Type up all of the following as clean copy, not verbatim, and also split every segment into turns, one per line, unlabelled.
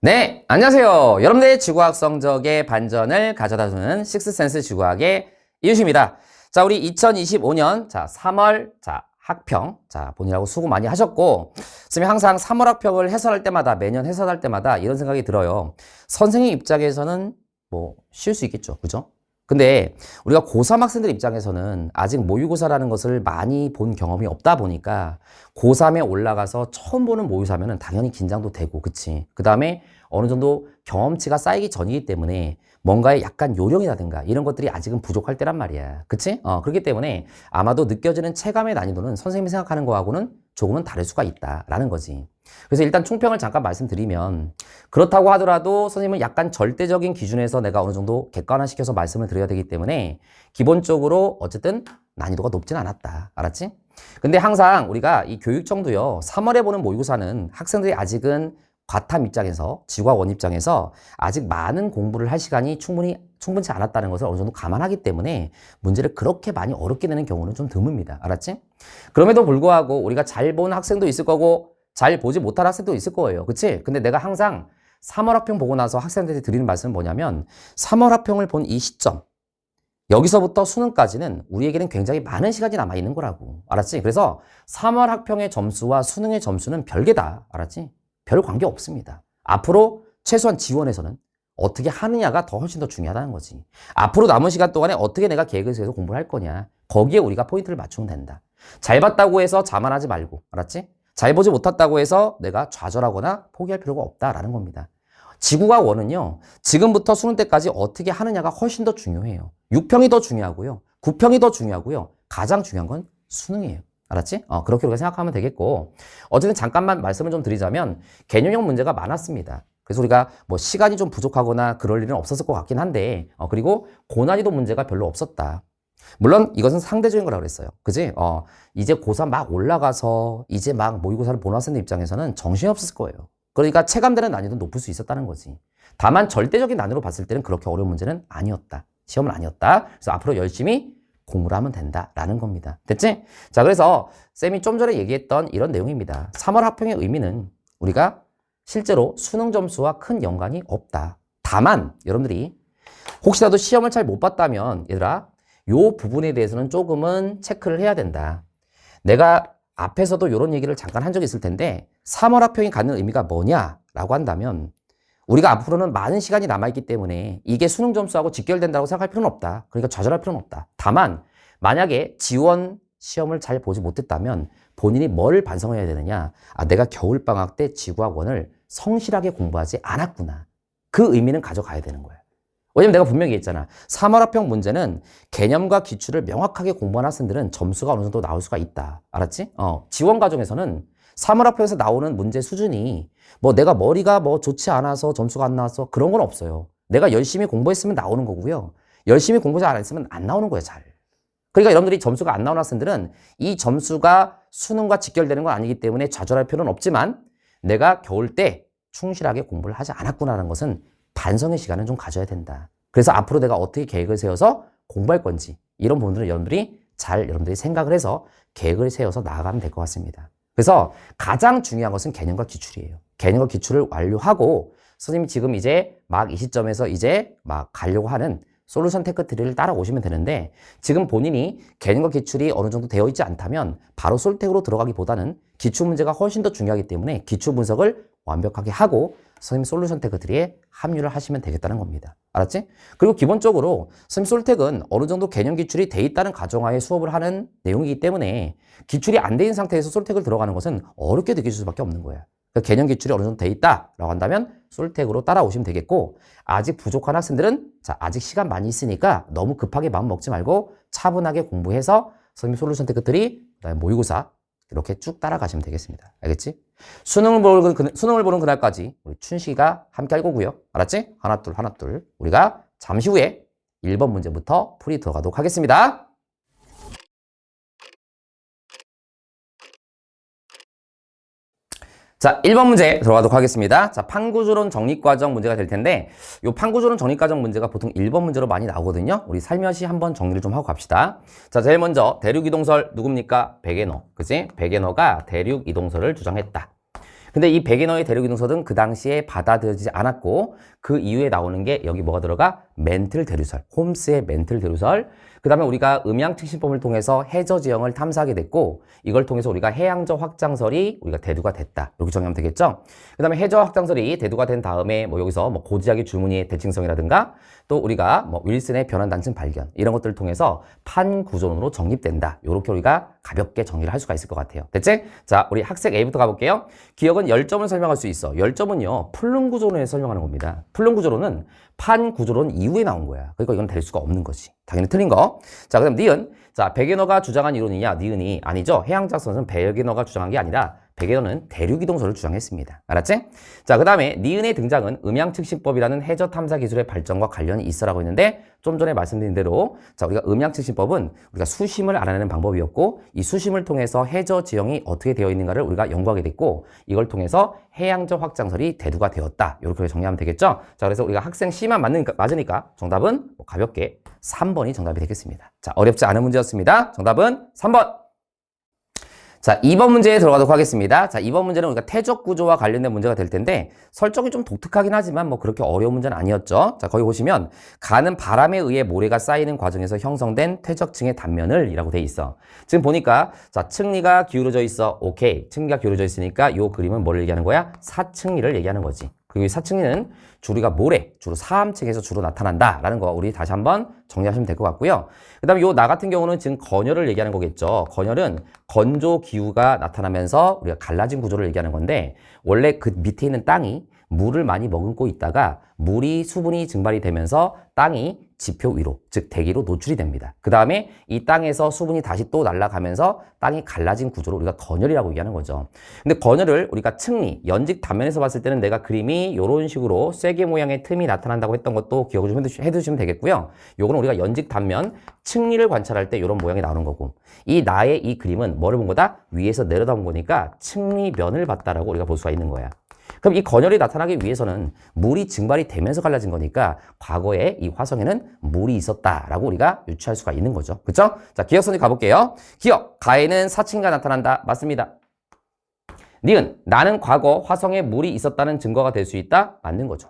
네, 안녕하세요. 여러분들의 지구과학 성적의 반전을 가져다주는 식스센스 지구과학의 이유식입니다. 자, 우리 2025년 3월 학평 본인하고 수고 많이 하셨고, 선생님이 항상 3월 학평을 해설할 때마다 매년 해설할 때마다 이런 생각이 들어요. 선생님 입장에서는 뭐 쉬울 수 있겠죠, 그죠? 근데 우리가 고3 학생들 입장에서는 아직 모의고사라는 것을 많이 본 경험이 없다 보니까 고3에 올라가서 처음 보는 모의고사면은 당연히 긴장도 되고, 그치? 그 다음에 어느 정도 경험치가 쌓이기 전이기 때문에 뭔가의 약간 요령이라든가 이런 것들이 아직은 부족할 때란 말이야. 그치? 그렇기 때문에 아마도 느껴지는 체감의 난이도는 선생님이 생각하는 거하고는 조금은 다를 수가 있다라는 거지. 그래서 일단 총평을 잠깐 말씀드리면, 그렇다고 하더라도 선생님은 약간 절대적인 기준에서 내가 어느 정도 객관화시켜서 말씀을 드려야 되기 때문에 기본적으로 어쨌든 난이도가 높진 않았다. 알았지? 근데 항상 우리가 이 교육청도요, 3월에 보는 모의고사는 학생들이 아직은 과탐 입장에서, 지구과학 입장에서 아직 많은 공부를 할 시간이 충분치 않았다는 것을 어느 정도 감안하기 때문에 문제를 그렇게 많이 어렵게 내는 경우는 좀 드뭅니다. 알았지? 그럼에도 불구하고 우리가 잘 본 학생도 있을 거고 잘 보지 못한 학생도 있을 거예요. 그치? 근데 내가 항상 3월 학평 보고 나서 학생들한테 드리는 말씀은 뭐냐면, 3월 학평을 본 이 시점, 여기서부터 수능까지는 우리에게는 굉장히 많은 시간이 남아있는 거라고. 알았지? 그래서 3월 학평의 점수와 수능의 점수는 별개다. 알았지? 별 관계 없습니다. 앞으로 최소한 지원에서는 어떻게 하느냐가 훨씬 더 중요하다는 거지. 앞으로 남은 시간 동안에 어떻게 내가 계획을 세워서 공부를 할 거냐. 거기에 우리가 포인트를 맞추면 된다. 잘 봤다고 해서 자만하지 말고, 알았지? 잘 보지 못했다고 해서 내가 좌절하거나 포기할 필요가 없다라는 겁니다. 지구과학 원은요, 지금부터 수능 때까지 어떻게 하느냐가 훨씬 더 중요해요. 6평이 더 중요하고요. 9평이 더 중요하고요. 가장 중요한 건 수능이에요. 알았지? 그렇게 우리가 생각하면 되겠고, 어쨌든 잠깐만 말씀을 좀 드리자면 개념형 문제가 많았습니다. 그래서 우리가 뭐 시간이 좀 부족하거나 그럴 일은 없었을 것 같긴 한데, 그리고 고난이도 문제가 별로 없었다. 물론 이것은 상대적인 거라고 그랬어요. 그지? 이제 고3 막 올라가서 이제 막 모의고사를 보는 학생들 입장에서는 정신이 없었을 거예요. 그러니까 체감되는 난이도는 높을 수 있었다는 거지. 다만 절대적인 난이도로 봤을 때는 그렇게 어려운 문제는 아니었다. 시험은 아니었다. 그래서 앞으로 열심히 공부를 하면 된다라는 겁니다. 됐지? 자, 그래서 쌤이 좀 전에 얘기했던 이런 내용입니다. 3월 학평의 의미는 우리가 실제로 수능 점수와 큰 연관이 없다. 다만 여러분들이 혹시라도 시험을 잘 못 봤다면 얘들아, 요 부분에 대해서는 조금은 체크를 해야 된다. 내가 앞에서도 이런 얘기를 잠깐 한 적이 있을 텐데, 3월 학평이 갖는 의미가 뭐냐라고 한다면, 우리가 앞으로는 많은 시간이 남아있기 때문에 이게 수능 점수하고 직결된다고 생각할 필요는 없다. 그러니까 좌절할 필요는 없다. 다만 만약에 지원 시험을 잘 보지 못했다면 본인이 뭘 반성해야 되느냐. 내가 겨울방학 때 지구학원을 성실하게 공부하지 않았구나. 그 의미는 가져가야 되는 거야. 왜냐면 내가 분명히 얘기했잖아. 3월 학평 문제는 개념과 기출을 명확하게 공부한 학생들은 점수가 어느 정도 나올 수가 있다. 알았지? 지원 과정에서는 3월 학평에서 나오는 문제 수준이 뭐 내가 머리가 뭐 좋지 않아서 점수가 안 나와서 그런 건 없어요. 내가 열심히 공부했으면 나오는 거고요. 열심히 공부 잘 안 했으면 안 나오는 거예요, 잘. 그러니까 여러분들이 점수가 안 나오는 학생들은 이 점수가 수능과 직결되는 건 아니기 때문에 좌절할 필요는 없지만, 내가 겨울 때 충실하게 공부를 하지 않았구나라는 것은 반성의 시간은 좀 가져야 된다. 그래서 앞으로 내가 어떻게 계획을 세워서 공부할 건지, 이런 부분들은 여러분들이 생각을 해서 계획을 세워서 나아가면 될 것 같습니다. 그래서 가장 중요한 것은 개념과 기출이에요. 개념과 기출을 완료하고 선생님이 지금 이제 막 이 시점에서 이제 막 가려고 하는 솔루션 테크 트리를 따라오시면 되는데, 지금 본인이 개념과 기출이 어느 정도 되어 있지 않다면 바로 솔텍으로 들어가기보다는 기출 문제가 훨씬 더 중요하기 때문에 기출 분석을 완벽하게 하고 선생님 솔루션 테크 트리에 합류를 하시면 되겠다는 겁니다. 알았지? 그리고 기본적으로 선생님 솔텍은 어느 정도 개념 기출이 돼 있다는 가정하에 수업을 하는 내용이기 때문에 기출이 안 돼 있는 상태에서 솔텍을 들어가는 것은 어렵게 느껴질 수밖에 없는 거야. 그러니까 개념 기출이 어느 정도 돼 있다라고 한다면 솔텍으로 따라오시면 되겠고, 아직 부족한 학생들은 아직 시간 많이 있으니까 너무 급하게 마음 먹지 말고 차분하게 공부해서 선생님 솔루션 테크 트리, 그다음에 모의고사 이렇게 쭉 따라가시면 되겠습니다. 알겠지? 수능을 보는 그날까지 우리 춘식이가 함께 할 거고요. 알았지? 하나 둘. 우리가 잠시 후에 1번 문제부터 풀이 들어가도록 하겠습니다. 자, 1번 문제 들어가도록 하겠습니다. 자, 판구조론 정립과정 문제가 될 텐데, 요 판구조론 정립과정 문제가 보통 1번 문제로 많이 나오거든요. 우리 살며시 한번 정리를 좀 하고 갑시다. 자, 제일 먼저 대륙이동설 누굽니까? 백예너. 그치? 백예너가 대륙이동설을 주장했다. 근데 이 백엔어의 대륙이동설은 그 당시에 받아들여지지 않았고 그 이후에 나오는 게 여기 뭐가 들어가? 멘틀 대류설, 홈스의 멘틀 대류설. 그 다음에 우리가 음양특신법을 통해서 해저 지형을 탐사하게 됐고 이걸 통해서 우리가 해양저 확장설이 우리가 대두가 됐다. 이렇게 정의하면 되겠죠? 그 다음에 해저 확장설이 대두가 된 다음에 뭐 여기서 뭐 고지하기 줄무늬의 대칭성이라든가 또 우리가 뭐 윌슨의 변환 단층 발견 이런 것들을 통해서 판구조론으로 정립된다. 이렇게 우리가 가볍게 정리를 할 수가 있을 것 같아요. 됐지? 자, 우리 학생 A부터 가볼게요. 기억은 열점을 설명할 수 있어. 열점은요, 풀릉 구조론에 설명하는 겁니다. 풀릉 구조론은 판구조론 이후에 나온 거야. 그러니까 이건 될 수가 없는 거지. 당연히 틀린 거. 자, 그다음 니은. 자, 백엔어가 주장한 이론이냐? 니은이 아니죠. 해양작선은 백엔어가 주장한 게 아니라 백엔어는 대륙이동설을 주장했습니다. 알았지? 자, 그 다음에 니은의 등장은 음양특신법이라는 해저 탐사 기술의 발전과 관련이 있어라고 했는데 좀 전에 말씀드린 대로 자, 우리가 음양특신법은 우리가 수심을 알아내는 방법이었고 이 수심을 통해서 해저 지형이 어떻게 되어 있는가를 우리가 연구하게 됐고 이걸 통해서 해양저 확장설이 대두가 되었다. 이렇게 정리하면 되겠죠? 자, 그래서 우리가 학생 C만 맞으니까 정답은 뭐 가볍게 3번이 정답이 되겠습니다. 자, 어렵지 않은 문제였습니다. 정답은 3번. 자, 2번 문제에 들어가도록 하겠습니다. 자, 2번 문제는 우리가 태적 구조와 관련된 문제가 될 텐데 설정이 좀 독특하긴 하지만 뭐 그렇게 어려운 문제는 아니었죠. 자, 거기 보시면 가는 바람에 의해 모래가 쌓이는 과정에서 형성된 퇴적층의 단면을 이라고 돼 있어. 지금 보니까 자, 층리가 기울어져 있어. 오케이. 층리가 기울어져 있으니까 이 그림은 뭘 얘기하는 거야? 사층리를 얘기하는 거지. 그리고 이 사층리는 주리가 모래, 주로 사암층에서 주로 나타난다라는 거 우리 다시 한번 정리하시면 될 것 같고요. 그 다음에 요 나 같은 경우는 지금 건열을 얘기하는 거겠죠. 건열은 건조 기후가 나타나면서 우리가 갈라진 구조를 얘기하는 건데 원래 그 밑에 있는 땅이 물을 많이 머금고 있다가 물이 수분이 증발이 되면서 땅이 지표 위로, 즉 대기로 노출이 됩니다. 그 다음에 이 땅에서 수분이 다시 또 날아가면서 땅이 갈라진 구조를 우리가 건열이라고 얘기하는 거죠. 근데 건열을 우리가 층리, 연직 단면에서 봤을 때는 내가 그림이 이런 식으로 쐐기 모양의 틈이 나타난다고 했던 것도 기억을 좀 해두시면 되겠고요. 요거는 우리가 연직 단면, 층리를 관찰할 때 이런 모양이 나오는 거고 이 나의 이 그림은 뭐를 본 거다? 위에서 내려다본 거니까 층리면을 봤다라고 우리가 볼 수가 있는 거야. 그럼 이 건열이 나타나기 위해서는 물이 증발이 되면서 갈라진 거니까 과거에 이 화성에는 물이 있었다라고 우리가 유추할 수가 있는 거죠. 그렇죠? 자, 기억선지 가볼게요. 기억, 가에는 사층가 나타난다. 맞습니다. 니은, 나는 과거 화성에 물이 있었다는 증거가 될 수 있다. 맞는 거죠.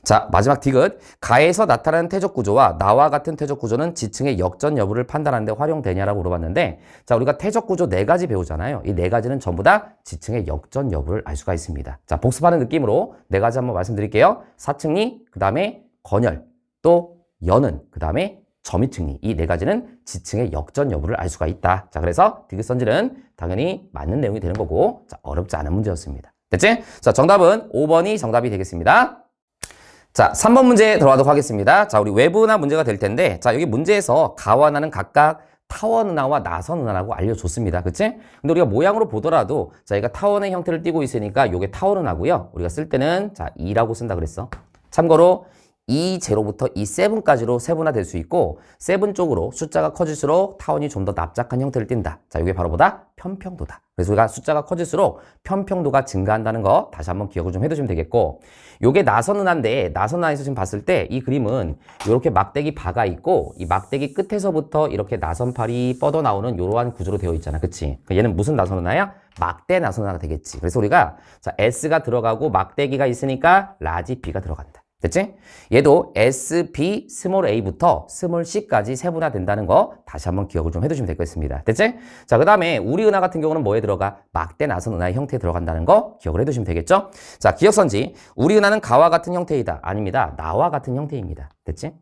자, 마지막 디귿. 가에서 나타나는 퇴적 구조와 나와 같은 퇴적 구조는 지층의 역전 여부를 판단하는 데 활용되냐라고 물어봤는데 자, 우리가 퇴적 구조 4가지 배우잖아요. 이 4가지는 전부 다 지층의 역전 여부를 알 수가 있습니다. 자, 복습하는 느낌으로 4가지 한번 말씀드릴게요. 사층리, 그 다음에 건열, 또 연은, 그 다음에 점이층리. 이 4가지는 지층의 역전 여부를 알 수가 있다. 자, 그래서 디귿 선지는 당연히 맞는 내용이 되는 거고 자, 어렵지 않은 문제였습니다. 됐지? 자, 정답은 5번이 정답이 되겠습니다. 자, 3번 문제 들어가도록 하겠습니다. 자, 우리 외부은하 문제가 될 텐데, 자, 여기 문제에서 가와 나는 각각 타원은하와 나선은하라고 알려줬습니다. 그치? 근데 우리가 모양으로 보더라도, 자, 얘가 타원의 형태를 띠고 있으니까 요게 타원은하고요. 우리가 쓸 때는, 자, 2라고 쓴다 그랬어. 참고로, E0부터 E7까지로 세분화될 수 있고, 세븐 쪽으로 숫자가 커질수록 타원이 좀 더 납작한 형태를 띈다. 자, 이게 바로 뭐다? 편평도다. 그래서 우리가 숫자가 커질수록 편평도가 증가한다는 거 다시 한번 기억을 좀 해두시면 되겠고, 요게 나선은하인데, 나선은하에서 지금 봤을 때 이 그림은 이렇게 막대기 바가 있고, 이 막대기 끝에서부터 이렇게 나선팔이 뻗어 나오는 이러한 구조로 되어 있잖아. 그치? 얘는 무슨 나선은하야? 막대 나선은하가 되겠지. 그래서 우리가, 자, S가 들어가고 막대기가 있으니까 라지 B가 들어간다. 됐지? 얘도 S, B, 스몰 a부터 스몰 c까지 세분화된다는 거 다시 한번 기억을 좀 해두시면 될 것 같습니다. 됐지? 자, 그 다음에 우리 은하 같은 경우는 뭐에 들어가? 막대 나선 은하의 형태에 들어간다는 거 기억을 해두시면 되겠죠? 자, 기억선지. 우리 은하는 가와 같은 형태이다. 아닙니다. 나와 같은 형태입니다. 됐지?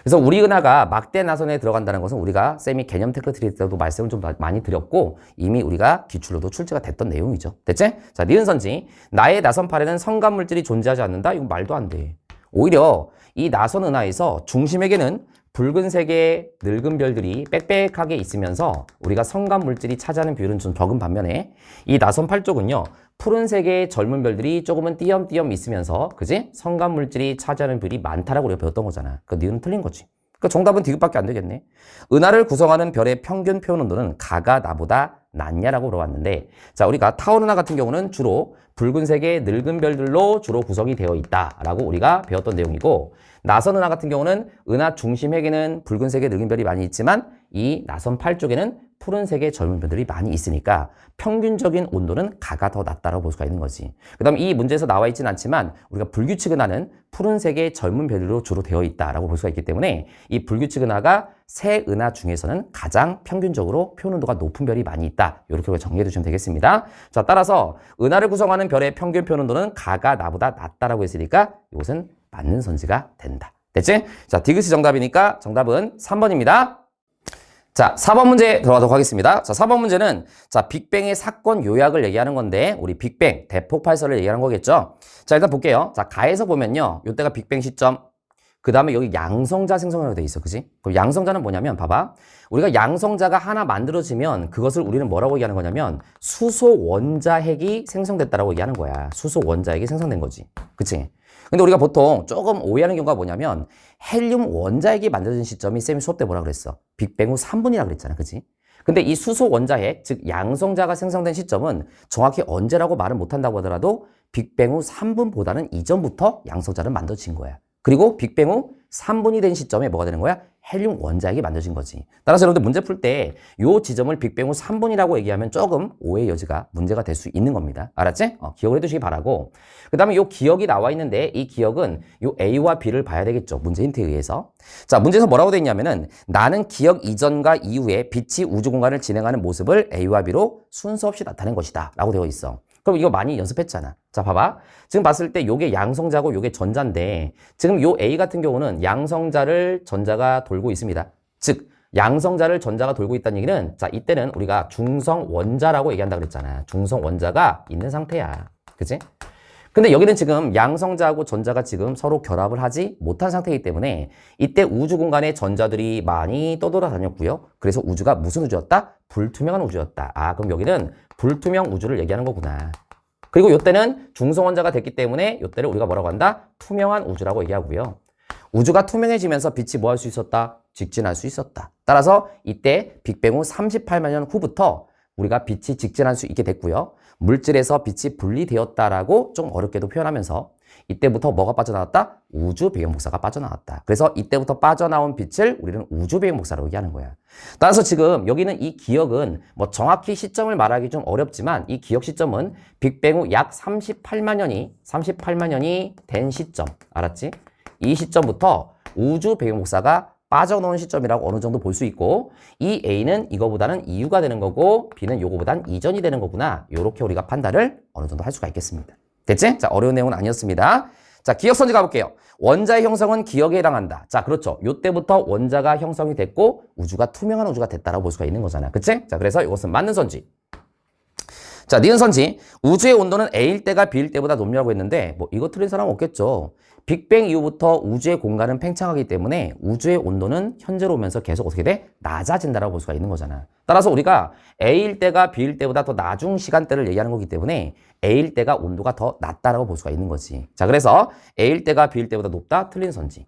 그래서 우리 은하가 막대 나선에 들어간다는 것은 우리가 쌤이 개념 테크 드릴 때도 말씀을 좀 많이 드렸고 이미 우리가 기출로도 출제가 됐던 내용이죠. 됐지? 자, 니은선지. 나의 나선팔에는 성간 물질이 존재하지 않는다? 이거 말도 안 돼. 오히려 이 나선 은하에서 중심에게는 붉은색의 늙은 별들이 빽빽하게 있으면서 우리가 성간 물질이 차지하는 비율은 좀 적은 반면에 이 나선 팔 쪽은요 푸른색의 젊은 별들이 조금은 띄엄띄엄 있으면서 그지? 성간 물질이 차지하는 비율이 많다라고 우리가 배웠던 거잖아. 그 니은 틀린 거지. 그 정답은 디귿밖에 안 되겠네. 은하를 구성하는 별의 평균 표현 온도는 가가 나보다 낮냐라고 물어봤는데 자, 우리가 타원 은하 같은 경우는 주로 붉은색의 늙은 별들로 주로 구성이 되어 있다라고 우리가 배웠던 내용이고 나선 은하 같은 경우는 은하 중심에게는 붉은색의 늙은 별이 많이 있지만 이 나선 팔 쪽에는 푸른색의 젊은 별들이 많이 있으니까 평균적인 온도는 가가 더 낮다고 볼 수가 있는 거지. 그 다음 이 문제에서 나와 있진 않지만 우리가 불규칙은하는 푸른색의 젊은 별들로 주로 되어 있다라고 볼 수가 있기 때문에 이 불규칙은하가 새 은하 중에서는 가장 평균적으로 표현 온도가 높은 별이 많이 있다. 이렇게 정리해 두시면 되겠습니다. 자, 따라서 은하를 구성하는 별의 평균 표현 온도는 가가 나보다 낮다라고 했으니까 이것은 맞는 선지가 된다. 됐지? 자, 디귿이 정답이니까 정답은 3번입니다. 자, 4번 문제 들어가도록 하겠습니다. 자, 4번 문제는 자, 빅뱅의 사건 요약을 얘기하는 건데 우리 빅뱅 대폭발설을 얘기하는 거겠죠. 자, 일단 볼게요. 자, 가에서 보면요. 요때가 빅뱅 시점. 그 다음에 여기 양성자 생성이라고 돼 있어. 그지? 그럼 양성자는 뭐냐면 봐봐. 우리가 양성자가 하나 만들어지면 그것을 우리는 뭐라고 얘기하는 거냐면 수소 원자핵이 생성됐다라고 얘기하는 거야. 수소 원자핵이 생성된 거지. 그치? 근데 우리가 보통 조금 오해하는 경우가 뭐냐면 헬륨 원자핵이 만들어진 시점이 쌤이 수업 때 뭐라 그랬어? 빅뱅 후 3분이라고 그랬잖아. 그치? 근데 이 수소 원자핵, 즉 양성자가 생성된 시점은 정확히 언제라고 말을 못한다고 하더라도 빅뱅 후 3분보다는 이전부터 양성자는 만들어진 거야. 그리고 빅뱅 후 3분이 된 시점에 뭐가 되는 거야? 헬륨 원자핵이 만들어진 거지. 따라서 여러분들 문제 풀 때 이 지점을 빅뱅 후 3분이라고 얘기하면 조금 오해의 여지가 문제가 될 수 있는 겁니다. 알았지? 기억을 해두시기 바라고. 그 다음에 이 기억이 나와 있는데 이 기억은 이 A와 B를 봐야 되겠죠. 문제 힌트에 의해서. 자, 문제에서 뭐라고 돼 있냐면은 나는 기억 이전과 이후에 빛이 우주 공간을 진행하는 모습을 A와 B로 순서 없이 나타낸 것이다. 라고 되어 있어. 그럼 이거 많이 연습했잖아. 자, 봐봐. 지금 봤을 때 요게 양성자고 요게 전자인데 지금 요 A 같은 경우는 양성자를 전자가 돌고 있습니다. 즉 양성자를 전자가 돌고 있다는 얘기는 자, 이때는 우리가 중성 원자라고 얘기한다 그랬잖아. 중성 원자가 있는 상태야. 그치? 근데 여기는 지금 양성자하고 전자가 지금 서로 결합을 하지 못한 상태이기 때문에 이때 우주 공간에 전자들이 많이 떠돌아다녔고요. 그래서 우주가 무슨 우주였다? 불투명한 우주였다. 아, 그럼 여기는 불투명 우주를 얘기하는 거구나. 그리고 이때는 중성원자가 됐기 때문에 이때를 우리가 뭐라고 한다? 투명한 우주라고 얘기하고요. 우주가 투명해지면서 빛이 뭐 할 수 있었다? 직진할 수 있었다. 따라서 이때 빅뱅 후 38만 년 후부터 우리가 빛이 직진할 수 있게 됐고요. 물질에서 빛이 분리되었다라고 좀 어렵게도 표현하면서 이때부터 뭐가 빠져나왔다? 우주 배경복사가 빠져나왔다. 그래서 이때부터 빠져나온 빛을 우리는 우주 배경복사라고 얘기하는 거야. 따라서 지금 여기는 이 기억은 뭐 정확히 시점을 말하기 좀 어렵지만 이 기억 시점은 빅뱅 후 약 38만 년이 된 시점. 알았지? 이 시점부터 우주 배경복사가 빠져나온 시점이라고 어느 정도 볼 수 있고 이 A는 이거보다는 이후가 되는 거고 B는 요거보단 이전이 되는 거구나. 요렇게 우리가 판단을 어느 정도 할 수가 있겠습니다. 됐지? 자, 어려운 내용은 아니었습니다. 자, 기억 선지 가볼게요. 원자의 형성은 기억에 해당한다. 자, 그렇죠. 요때부터 원자가 형성이 됐고 우주가 투명한 우주가 됐다라고 볼 수가 있는 거잖아. 그치? 자, 그래서 이것은 맞는 선지. 자, 니은 선지. 우주의 온도는 A일 때가 B일 때보다 높냐고 했는데 뭐 이거 틀린 사람 없겠죠. 빅뱅 이후부터 우주의 공간은 팽창하기 때문에 우주의 온도는 현재로 오면서 계속 어떻게 돼? 낮아진다라고 볼 수가 있는 거잖아. 따라서 우리가 A일 때가 B일 때보다 더 나중 시간대를 얘기하는 거기 때문에 A일 때가 온도가 더 낮다라고 볼 수가 있는 거지. 자, 그래서 A일 때가 B일 때보다 높다? 틀린 선지.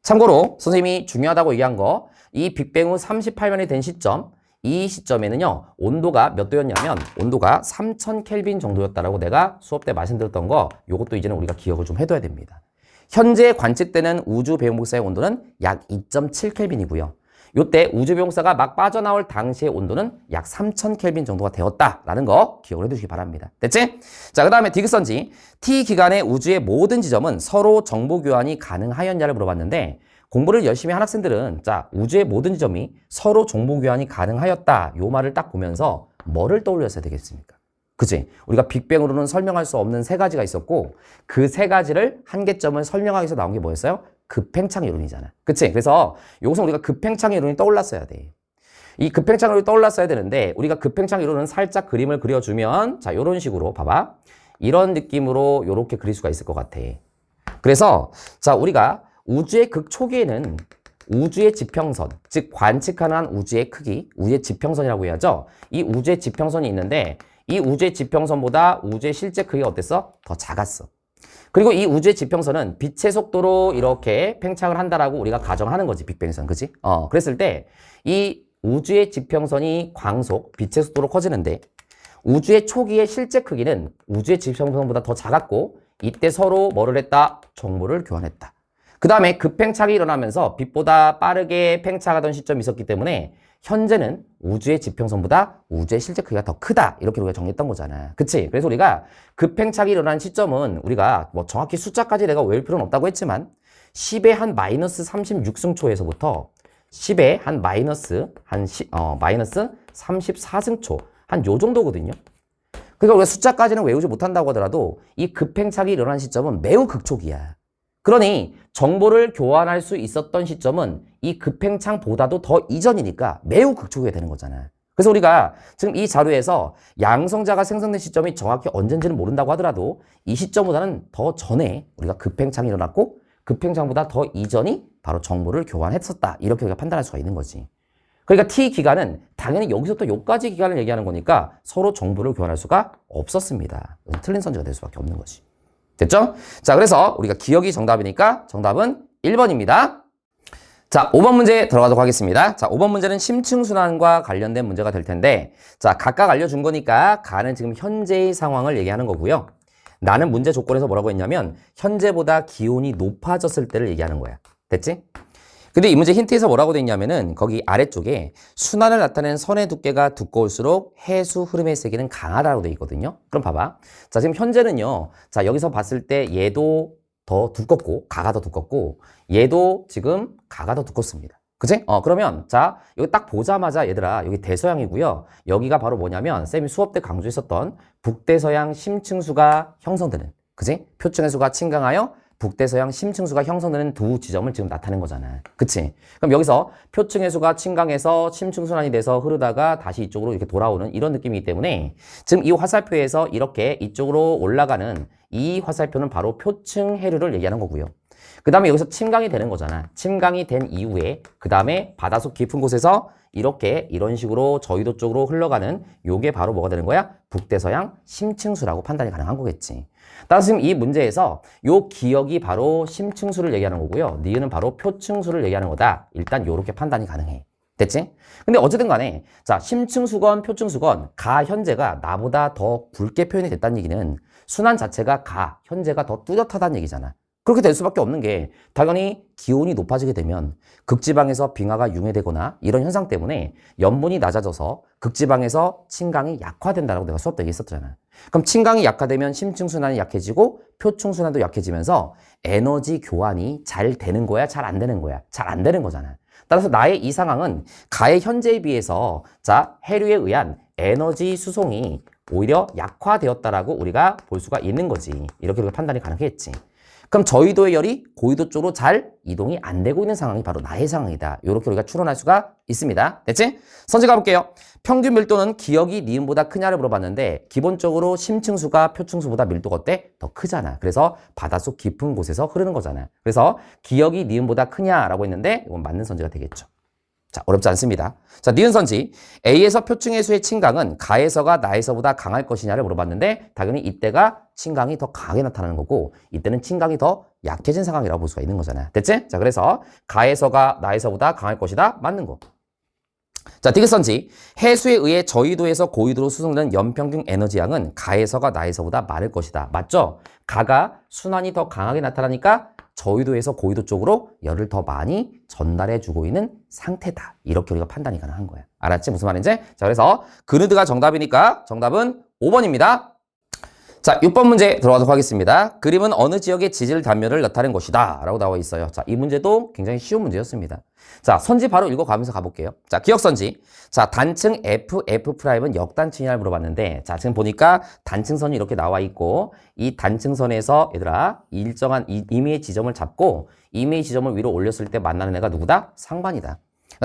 참고로 선생님이 중요하다고 얘기한 거 이 빅뱅 후 38만이 된 시점 이 시점에는요, 온도가 몇 도였냐면, 온도가 3000 켈빈 정도였다라고 내가 수업 때 말씀드렸던 거, 요것도 이제는 우리가 기억을 좀 해둬야 됩니다. 현재 관측되는 우주 배용복사의 온도는 약 2.7 켈빈이고요. 요때 우주 배용복사가 막 빠져나올 당시의 온도는 약 3000 켈빈 정도가 되었다라는 거 기억을 해두시기 바랍니다. 됐지? 자, 그 다음에 디귿선지. T 기간의 우주의 모든 지점은 서로 정보 교환이 가능하였냐를 물어봤는데, 공부를 열심히 한 학생들은 자, 우주의 모든 지점이 서로 정보 교환이 가능하였다. 요 말을 딱 보면서 뭐를 떠올렸어야 되겠습니까? 그치? 우리가 빅뱅으로는 설명할 수 없는 세 가지가 있었고 그 세 가지를 한계점을 설명하기 위해서 나온 게 뭐였어요? 급팽창 이론이잖아. 그치? 그래서 여기서 우리가 급팽창 이론이 떠올랐어야 돼. 이 급팽창 이론이 떠올랐어야 되는데 우리가 급팽창 이론은 살짝 그림을 그려주면 자, 요런 식으로 봐봐. 이런 느낌으로 요렇게 그릴 수가 있을 것 같아. 그래서 자, 우리가 우주의 극초기에는 우주의 지평선, 즉 관측하는 우주의 크기, 우주의 지평선이라고 해야죠. 이 우주의 지평선이 있는데 이 우주의 지평선보다 우주의 실제 크기가 어땠어? 더 작았어. 그리고 이 우주의 지평선은 빛의 속도로 이렇게 팽창을 한다라고 우리가 가정하는 거지, 빅뱅선. 그치? 그랬을 때 이 우주의 지평선이 광속, 빛의 속도로 커지는데 우주의 초기의 실제 크기는 우주의 지평선보다 더 작았고 이때 서로 뭐를 했다? 정보를 교환했다. 그 다음에 급팽창이 일어나면서 빛보다 빠르게 팽창하던 시점이 있었기 때문에 현재는 우주의 지평선보다 우주의 실제 크기가 더 크다. 이렇게 우리가 정리했던 거잖아. 그치? 그래서 우리가 급행착이 일어난 시점은 우리가 뭐 정확히 숫자까지 내가 외울 필요는 없다고 했지만 10의 한 마이너스 36승초에서부터 10의 한 마이너스 34승초 한 요 정도거든요. 그러니까 우리가 숫자까지는 외우지 못한다고 하더라도 이 급행착이 일어난 시점은 매우 극초기야. 그러니 정보를 교환할 수 있었던 시점은 이 급행창보다도 더 이전이니까 매우 극초기가 되는 거잖아. 그래서 우리가 지금 이 자료에서 양성자가 생성된 시점이 정확히 언젠지는 모른다고 하더라도 이 시점보다는 더 전에 우리가 급행창이 일어났고 급행창보다 더 이전이 바로 정보를 교환했었다. 이렇게 우리가 판단할 수가 있는 거지. 그러니까 T 기간은 당연히 여기서부터 여기까지 기간을 얘기하는 거니까 서로 정보를 교환할 수가 없었습니다. 틀린 선지가 될 수밖에 없는 거지. 됐죠? 자, 그래서 우리가 기억이 정답이니까 정답은 1번입니다. 자, 5번 문제 들어가도록 하겠습니다. 자, 5번 문제는 심층순환과 관련된 문제가 될 텐데, 자, 각각 알려준 거니까 가는 지금 현재의 상황을 얘기하는 거고요. 나는 문제 조건에서 뭐라고 했냐면 현재보다 기온이 높아졌을 때를 얘기하는 거야. 됐지? 근데 이 문제 힌트에서 뭐라고 돼 있냐면은 거기 아래쪽에 순환을 나타내는 선의 두께가 두꺼울수록 해수 흐름의 세기는 강하다고 돼 있거든요. 그럼 봐봐. 자, 지금 현재는요. 자, 여기서 봤을 때 얘도 더 두껍고 가가 더 두껍고 얘도 지금 가가 더 두껍습니다. 그치? 그러면 자, 여기 딱 보자마자 얘들아 여기 대서양이고요. 여기가 바로 뭐냐면 쌤이 수업 때 강조했었던 북대서양 심층수가 형성되는, 그치? 표층해수가 침강하여 북대서양 심층수가 형성되는 두 지점을 지금 나타낸 거잖아. 그치? 그럼 여기서 표층해수가 침강해서 심층순환이 돼서 흐르다가 다시 이쪽으로 이렇게 돌아오는 이런 느낌이기 때문에 지금 이 화살표에서 이렇게 이쪽으로 올라가는 이 화살표는 바로 표층 해류를 얘기하는 거고요. 그 다음에 여기서 침강이 되는 거잖아. 침강이 된 이후에 그 다음에 바닷속 깊은 곳에서 이렇게 이런 식으로 저위도 쪽으로 흘러가는 요게 바로 뭐가 되는 거야? 북대서양 심층수라고 판단이 가능한 거겠지. 따라서 지금 이 문제에서 요 기역이 바로 심층수를 얘기하는 거고요. 니은은 바로 표층수를 얘기하는 거다. 일단 요렇게 판단이 가능해. 됐지? 근데 어쨌든 간에 자, 심층수건 표층수건 가 현재가 나보다 더 굵게 표현이 됐다는 얘기는 순환 자체가 가 현재가 더 뚜렷하다는 얘기잖아. 그렇게 될 수밖에 없는 게 당연히 기온이 높아지게 되면 극지방에서 빙하가 융해되거나 이런 현상 때문에 염분이 낮아져서 극지방에서 침강이 약화된다라고 내가 수업 때 얘기했었잖아. 그럼 침강이 약화되면 심층순환이 약해지고 표층순환도 약해지면서 에너지 교환이 잘 되는 거야? 잘 안 되는 거야? 잘 안 되는 거잖아. 따라서 나의 이 상황은 가의 현재에 비해서 자, 해류에 의한 에너지 수송이 오히려 약화되었다라고 우리가 볼 수가 있는 거지. 이렇게 판단이 가능했지. 그럼 저위도의 열이 고위도 쪽으로 잘 이동이 안 되고 있는 상황이 바로 나의 상황이다. 이렇게 우리가 추론할 수가 있습니다. 됐지? 선지 가볼게요. 평균 밀도는 기역이 니은보다 크냐를 물어봤는데 기본적으로 심층수가 표층수보다 밀도가 어때? 더 크잖아. 그래서 바닷속 깊은 곳에서 흐르는 거잖아. 그래서 기역이 니은보다 크냐라고 했는데 이건 맞는 선지가 되겠죠. 자, 어렵지 않습니다. 자, 니은 선지. A에서 표층해수의 침강은 가에서가 나에서보다 강할 것이냐를 물어봤는데 당연히 이때가 침강이 더 강하게 나타나는 거고 이때는 침강이 더 약해진 상황이라고 볼 수가 있는 거잖아요. 됐지? 자, 그래서 가에서가 나에서보다 강할 것이다. 맞는 거. 자, 디귿 선지. 해수에 의해 저위도에서 고위도로 수송되는 연평균 에너지양은 가에서가 나에서보다 많을 것이다. 맞죠? 가가 순환이 더 강하게 나타나니까 저위도에서 고위도 쪽으로 열을 더 많이 전달해주고 있는 상태다. 이렇게 우리가 판단이 가능한 거야. 알았지? 무슨 말인지? 자, 그래서 그누드가 정답이니까 정답은 5번입니다. 자, 6번 문제 들어가도록 하겠습니다. 그림은 어느 지역의 지질 단면을 나타낸 것이다 라고 나와 있어요. 자, 이 문제도 굉장히 쉬운 문제였습니다. 자, 선지 바로 읽어가면서 가볼게요. 자, 기억선지. 자, 단층 F'F'은 역단층이라고 물어봤는데 자, 지금 보니까 단층선이 이렇게 나와 있고 이 단층선에서 얘들아 일정한 임의의 지점을 잡고 임의의 지점을 위로 올렸을 때 만나는 애가 누구다? 상반이다.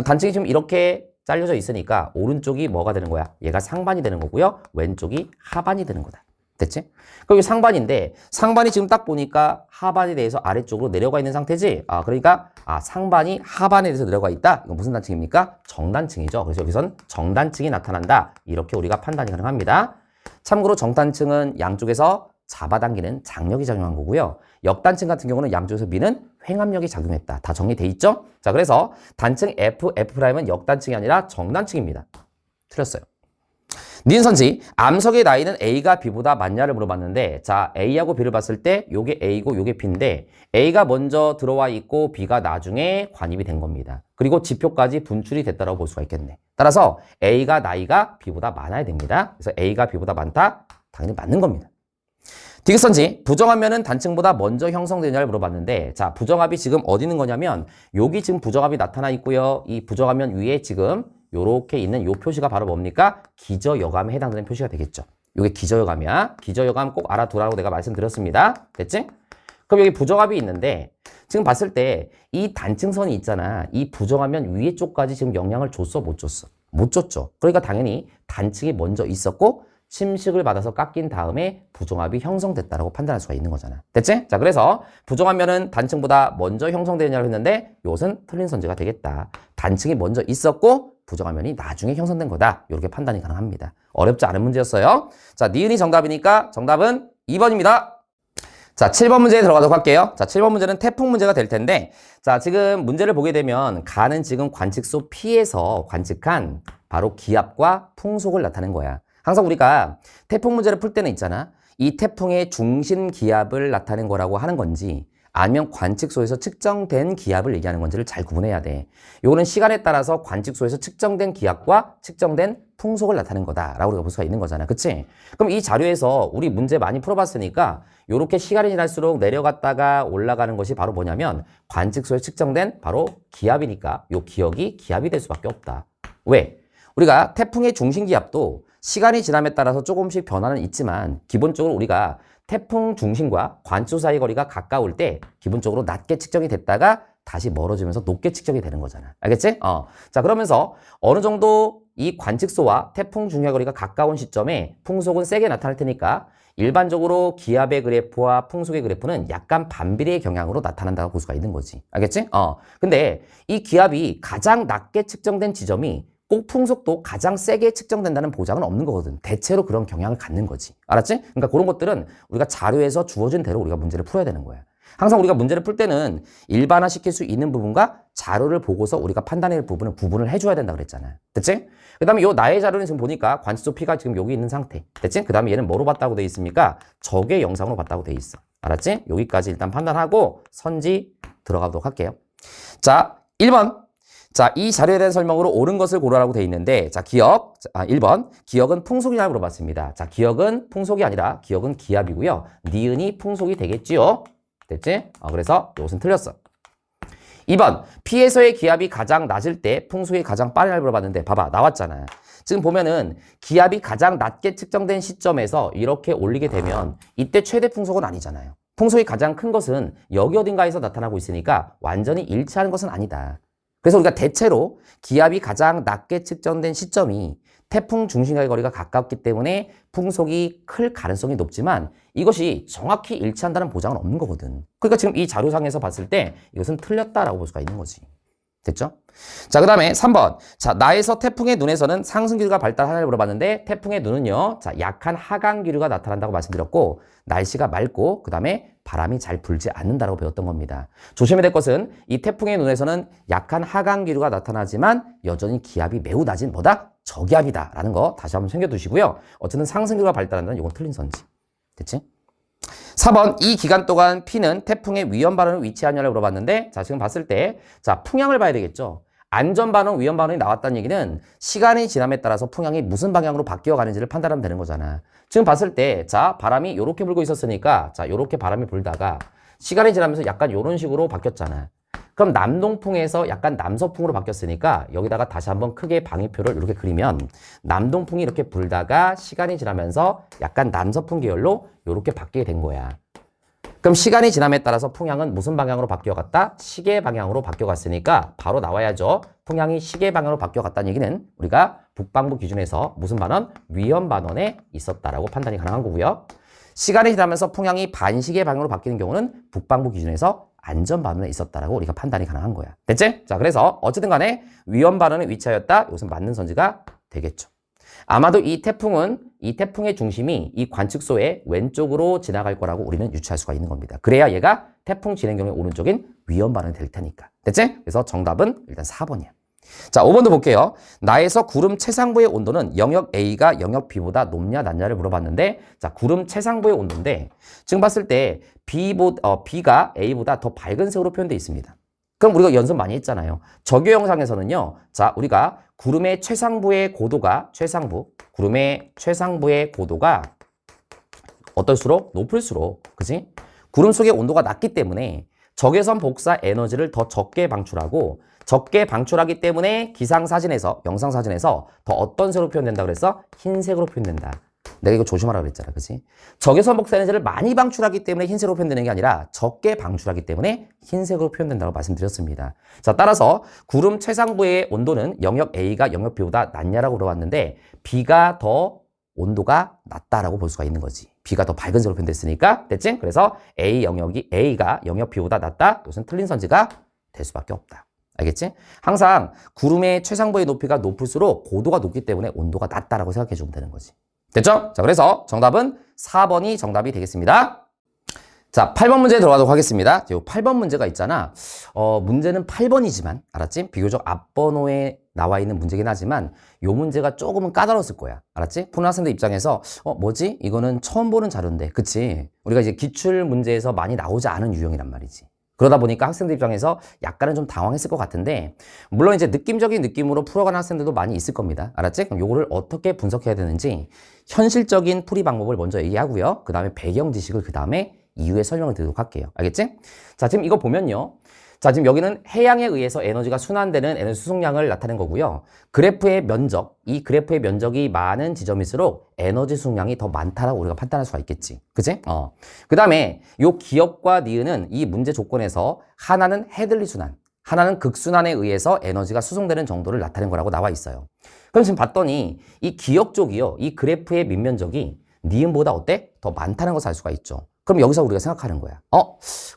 단층이 지금 이렇게 잘려져 있으니까 오른쪽이 뭐가 되는 거야? 얘가 상반이 되는 거고요. 왼쪽이 하반이 되는 거다. 됐지? 그럼 이게 상반인데 상반이 지금 딱 보니까 하반에 대해서 아래쪽으로 내려가 있는 상태지? 그러니까 상반이 하반에 대해서 내려가 있다? 이건 무슨 단층입니까? 정단층이죠. 그래서 여기선 정단층이 나타난다. 이렇게 우리가 판단이 가능합니다. 참고로 정단층은 양쪽에서 잡아당기는 장력이 작용한 거고요. 역단층 같은 경우는 양쪽에서 미는 횡압력이 작용했다. 다 정리돼 있죠? 자, 그래서 단층 F'F'은 역단층이 아니라 정단층입니다. 틀렸어요. 니은 선지, 암석의 나이는 A가 B보다 많냐를 물어봤는데, 자, A하고 B를 봤을 때 요게 A고 요게 B인데 A가 먼저 들어와 있고 B가 나중에 관입이 된 겁니다. 그리고 지표까지 분출이 됐다고 볼 수가 있겠네. 따라서 A가 나이가 B보다 많아야 됩니다. 그래서 A가 B보다 많다? 당연히 맞는 겁니다. 디귿선지, 부정합면은 단층보다 먼저 형성되냐를 물어봤는데, 자, 부정합이 지금 어디 있는 거냐면 여기 지금 부정합이 나타나 있고요. 이 부정합면 위에 지금 요렇게 있는 요 표시가 바로 뭡니까? 기저여감에 해당되는 표시가 되겠죠. 요게 기저여감이야. 기저여감 꼭 알아두라고 내가 말씀드렸습니다. 됐지? 그럼 여기 부정합이 있는데 지금 봤을 때 이 단층선이 있잖아. 이 부정하면 위에 쪽까지 지금 영향을 줬어? 못 줬어? 못 줬죠. 그러니까 당연히 단층이 먼저 있었고 침식을 받아서 깎인 다음에 부정합이 형성됐다라고 판단할 수가 있는 거잖아. 됐지? 자, 그래서 부정하면은 단층보다 먼저 형성되느냐고 했는데 이것은 틀린 선지가 되겠다. 단층이 먼저 있었고 부정하면이 나중에 형성된 거다. 이렇게 판단이 가능합니다. 어렵지 않은 문제였어요. 자, 니은이 정답이니까 정답은 2번입니다. 자, 7번 문제에 들어가도록 할게요. 자, 7번 문제는 태풍 문제가 될 텐데, 자, 지금 문제를 보게 되면 가는 지금 관측소 P에서 관측한 바로 기압과 풍속을 나타낸 거야. 항상 우리가 태풍 문제를 풀 때는 있잖아. 이 태풍의 중심 기압을 나타낸 거라고 하는 건지 아니면 관측소에서 측정된 기압을 얘기하는 건지를 잘 구분해야 돼. 요거는 시간에 따라서 관측소에서 측정된 기압과 측정된 풍속을 나타낸 거다라고 우리가 볼 수가 있는 거잖아. 그치? 그럼 이 자료에서 우리 문제 많이 풀어봤으니까 요렇게 시간이 지날수록 내려갔다가 올라가는 것이 바로 뭐냐면 관측소에 측정된 바로 기압이니까 요 기억이 기압이 될 수밖에 없다. 왜? 우리가 태풍의 중심 기압도 시간이 지남에 따라서 조금씩 변화는 있지만 기본적으로 우리가 태풍 중심과 관측소 사이 거리가 가까울 때 기본적으로 낮게 측정이 됐다가 다시 멀어지면서 높게 측정이 되는 거잖아. 알겠지? 자, 그러면서 어느 정도 이 관측소와 태풍 중심 거리가 가까운 시점에 풍속은 세게 나타날 테니까 일반적으로 기압의 그래프와 풍속의 그래프는 약간 반비례의 경향으로 나타난다고 볼 수가 있는 거지. 알겠지? 근데 이 기압이 가장 낮게 측정된 지점이 꼭 풍속도 가장 세게 측정된다는 보장은 없는 거거든. 대체로 그런 경향을 갖는 거지. 알았지? 그러니까 그런 것들은 우리가 자료에서 주어진 대로 우리가 문제를 풀어야 되는 거야. 항상 우리가 문제를 풀 때는 일반화시킬 수 있는 부분과 자료를 보고서 우리가 판단할 부분을 구분을 해줘야 된다 그랬잖아. 됐지? 그 다음에 요 나의 자료는 지금 보니까 관측소 P가 지금 여기 있는 상태. 됐지? 그 다음에 얘는 뭐로 봤다고 돼 있습니까? 적의 영상으로 봤다고 돼 있어. 알았지? 여기까지 일단 판단하고 선지 들어가도록 할게요. 자, 1번. 자, 이 자료에 대한 설명으로 옳은 것을 고르라고 돼 있는데, 자, 기억. 1번. 기억은 풍속이냐고 물어봤습니다. 자, 기억은 풍속이 아니라 기억은 기압이고요. 니은이 풍속이 되겠지요? 됐지? 그래서 이것은 틀렸어. 2번. P에서의 기압이 가장 낮을 때 풍속이 가장 빠르냐고 물어봤는데, 봐봐. 나왔잖아. 지금 보면은 기압이 가장 낮게 측정된 시점에서 이렇게 올리게 되면 이때 최대 풍속은 아니잖아요. 풍속이 가장 큰 것은 여기 어딘가에서 나타나고 있으니까 완전히 일치하는 것은 아니다. 그래서 우리가 대체로 기압이 가장 낮게 측정된 시점이 태풍 중심과의 거리가 가깝기 때문에 풍속이 클 가능성이 높지만 이것이 정확히 일치한다는 보장은 없는 거거든. 그러니까 지금 이 자료상에서 봤을 때 이것은 틀렸다라고 볼 수가 있는 거지. 됐죠? 자, 그 다음에 3번. 자, 나에서 태풍의 눈에서는 상승기류가 발달하냐를 물어봤는데 태풍의 눈은요, 자, 약한 하강기류가 나타난다고 말씀드렸고 날씨가 맑고 그 다음에 바람이 잘 불지 않는다라고 배웠던 겁니다. 조심해야 될 것은 이 태풍의 눈에서는 약한 하강기류가 나타나지만 여전히 기압이 매우 낮은 뭐다? 저기압이다 라는 거 다시 한번 챙겨두시고요. 어쨌든 상승기류가 발달한다는 이건 틀린 선지. 됐지? 4번. 이 기간 동안 P는 태풍의 위험반원을 위치하냐를 물어봤는데 자, 지금 봤을 때 자, 풍향을 봐야 되겠죠. 안전반원, 위험반원이 나왔다는 얘기는 시간이 지남에 따라서 풍향이 무슨 방향으로 바뀌어 가는지를 판단하면 되는 거잖아. 지금 봤을 때 자, 바람이 요렇게 불고 있었으니까 자, 요렇게 바람이 불다가 시간이 지나면서 약간 요런 식으로 바뀌었잖아. 그럼 남동풍에서 약간 남서풍으로 바뀌었으니까 여기다가 다시 한번 크게 방위표를 이렇게 그리면 남동풍이 이렇게 불다가 시간이 지나면서 약간 남서풍 계열로 이렇게 바뀌게 된 거야. 그럼 시간이 지남에 따라서 풍향은 무슨 방향으로 바뀌어갔다? 시계 방향으로 바뀌어갔으니까 바로 나와야죠. 풍향이 시계 방향으로 바뀌어갔다는 얘기는 우리가 북방부 기준에서 무슨 반원? 위험 반원에 있었다라고 판단이 가능한 거고요. 시간이 지나면서 풍향이 반시계 방향으로 바뀌는 경우는 북방부 기준에서 안전 반원에 있었다라고 우리가 판단이 가능한 거야. 됐지? 자, 그래서 어쨌든 간에 위험 반원에 위치하였다. 이것은 맞는 선지가 되겠죠. 아마도 이 태풍의 중심이 이 관측소의 왼쪽으로 지나갈 거라고 우리는 유추할 수가 있는 겁니다. 그래야 얘가 태풍 진행 경로의 오른쪽인 위험 반원이 될 테니까. 됐지? 그래서 정답은 일단 4번이야. 자, 5번도 볼게요. 나에서 구름 최상부의 온도는 영역 A가 영역 B보다 높냐 낮냐를 물어봤는데, 자, 구름 최상부의 온도인데 지금 봤을 때 B가 A보다 더 밝은 색으로 표현되어 있습니다. 그럼 우리가 연습 많이 했잖아요. 적요 영상에서는요. 자, 우리가 구름의 최상부의 고도가 구름의 최상부의 고도가 어떨수록 높을수록, 그지? 구름 속의 온도가 낮기 때문에 적외선 복사 에너지를 더 적게 방출하고, 적게 방출하기 때문에 기상사진에서, 영상사진에서 더 어떤 색으로 표현된다 그랬어? 흰색으로 표현된다. 내가 이거 조심하라고 그랬잖아. 그치? 적외선 복사 에너지를 많이 방출하기 때문에 흰색으로 표현되는 게 아니라 적게 방출하기 때문에 흰색으로 표현된다고 말씀드렸습니다. 자, 따라서 구름 최상부의 온도는 영역 A가 영역 B보다 낮냐라고 물어봤는데 B가 더 온도가 낮다라고 볼 수가 있는 거지. B가 더 밝은 색으로 표현됐으니까. 됐지? 그래서 A가 영역 B보다 낮다. 이것은 틀린 선지가 될 수밖에 없다. 알겠지? 항상 구름의 최상부의 높이가 높을수록 고도가 높기 때문에 온도가 낮다라고 생각해 주면 되는 거지. 됐죠? 자, 그래서 정답은 4번이 정답이 되겠습니다. 자, 8번 문제 들어가도록 하겠습니다. 이 8번 문제가 있잖아. 문제는 8번이지만, 알았지? 비교적 앞번호에 나와 있는 문제긴 하지만 이 문제가 조금은 까다로웠을 거야. 알았지? 푸는 학생들 입장에서 뭐지? 이거는 처음 보는 자료인데. 그치? 우리가 이제 기출 문제에서 많이 나오지 않은 유형이란 말이지. 그러다 보니까 학생들 입장에서 약간은 좀 당황했을 것 같은데, 물론 이제 느낌적인 느낌으로 풀어가는 학생들도 많이 있을 겁니다. 알았지? 그럼 요거를 어떻게 분석해야 되는지 현실적인 풀이 방법을 먼저 얘기하고요. 그 다음에 배경 지식을 그 다음에 이후에 설명을 드리도록 할게요. 알겠지? 자, 지금 이거 보면요. 자, 지금 여기는 해양에 의해서 에너지가 순환되는 에너지 수송량을 나타낸 거고요. 그래프의 면적, 이 그래프의 면적이 많은 지점일수록 에너지 수송량이 더 많다라고 우리가 판단할 수가 있겠지. 그치? 그 다음에 요 기업과 니은은 이 문제 조건에서 하나는 해들리 순환, 하나는 극순환에 의해서 에너지가 수송되는 정도를 나타낸 거라고 나와 있어요. 그럼 지금 봤더니 이 기억 쪽이요. 이 그래프의 밑면적이 니은보다 어때? 더 많다는 것을 알 수가 있죠. 그럼 여기서 우리가 생각하는 거야.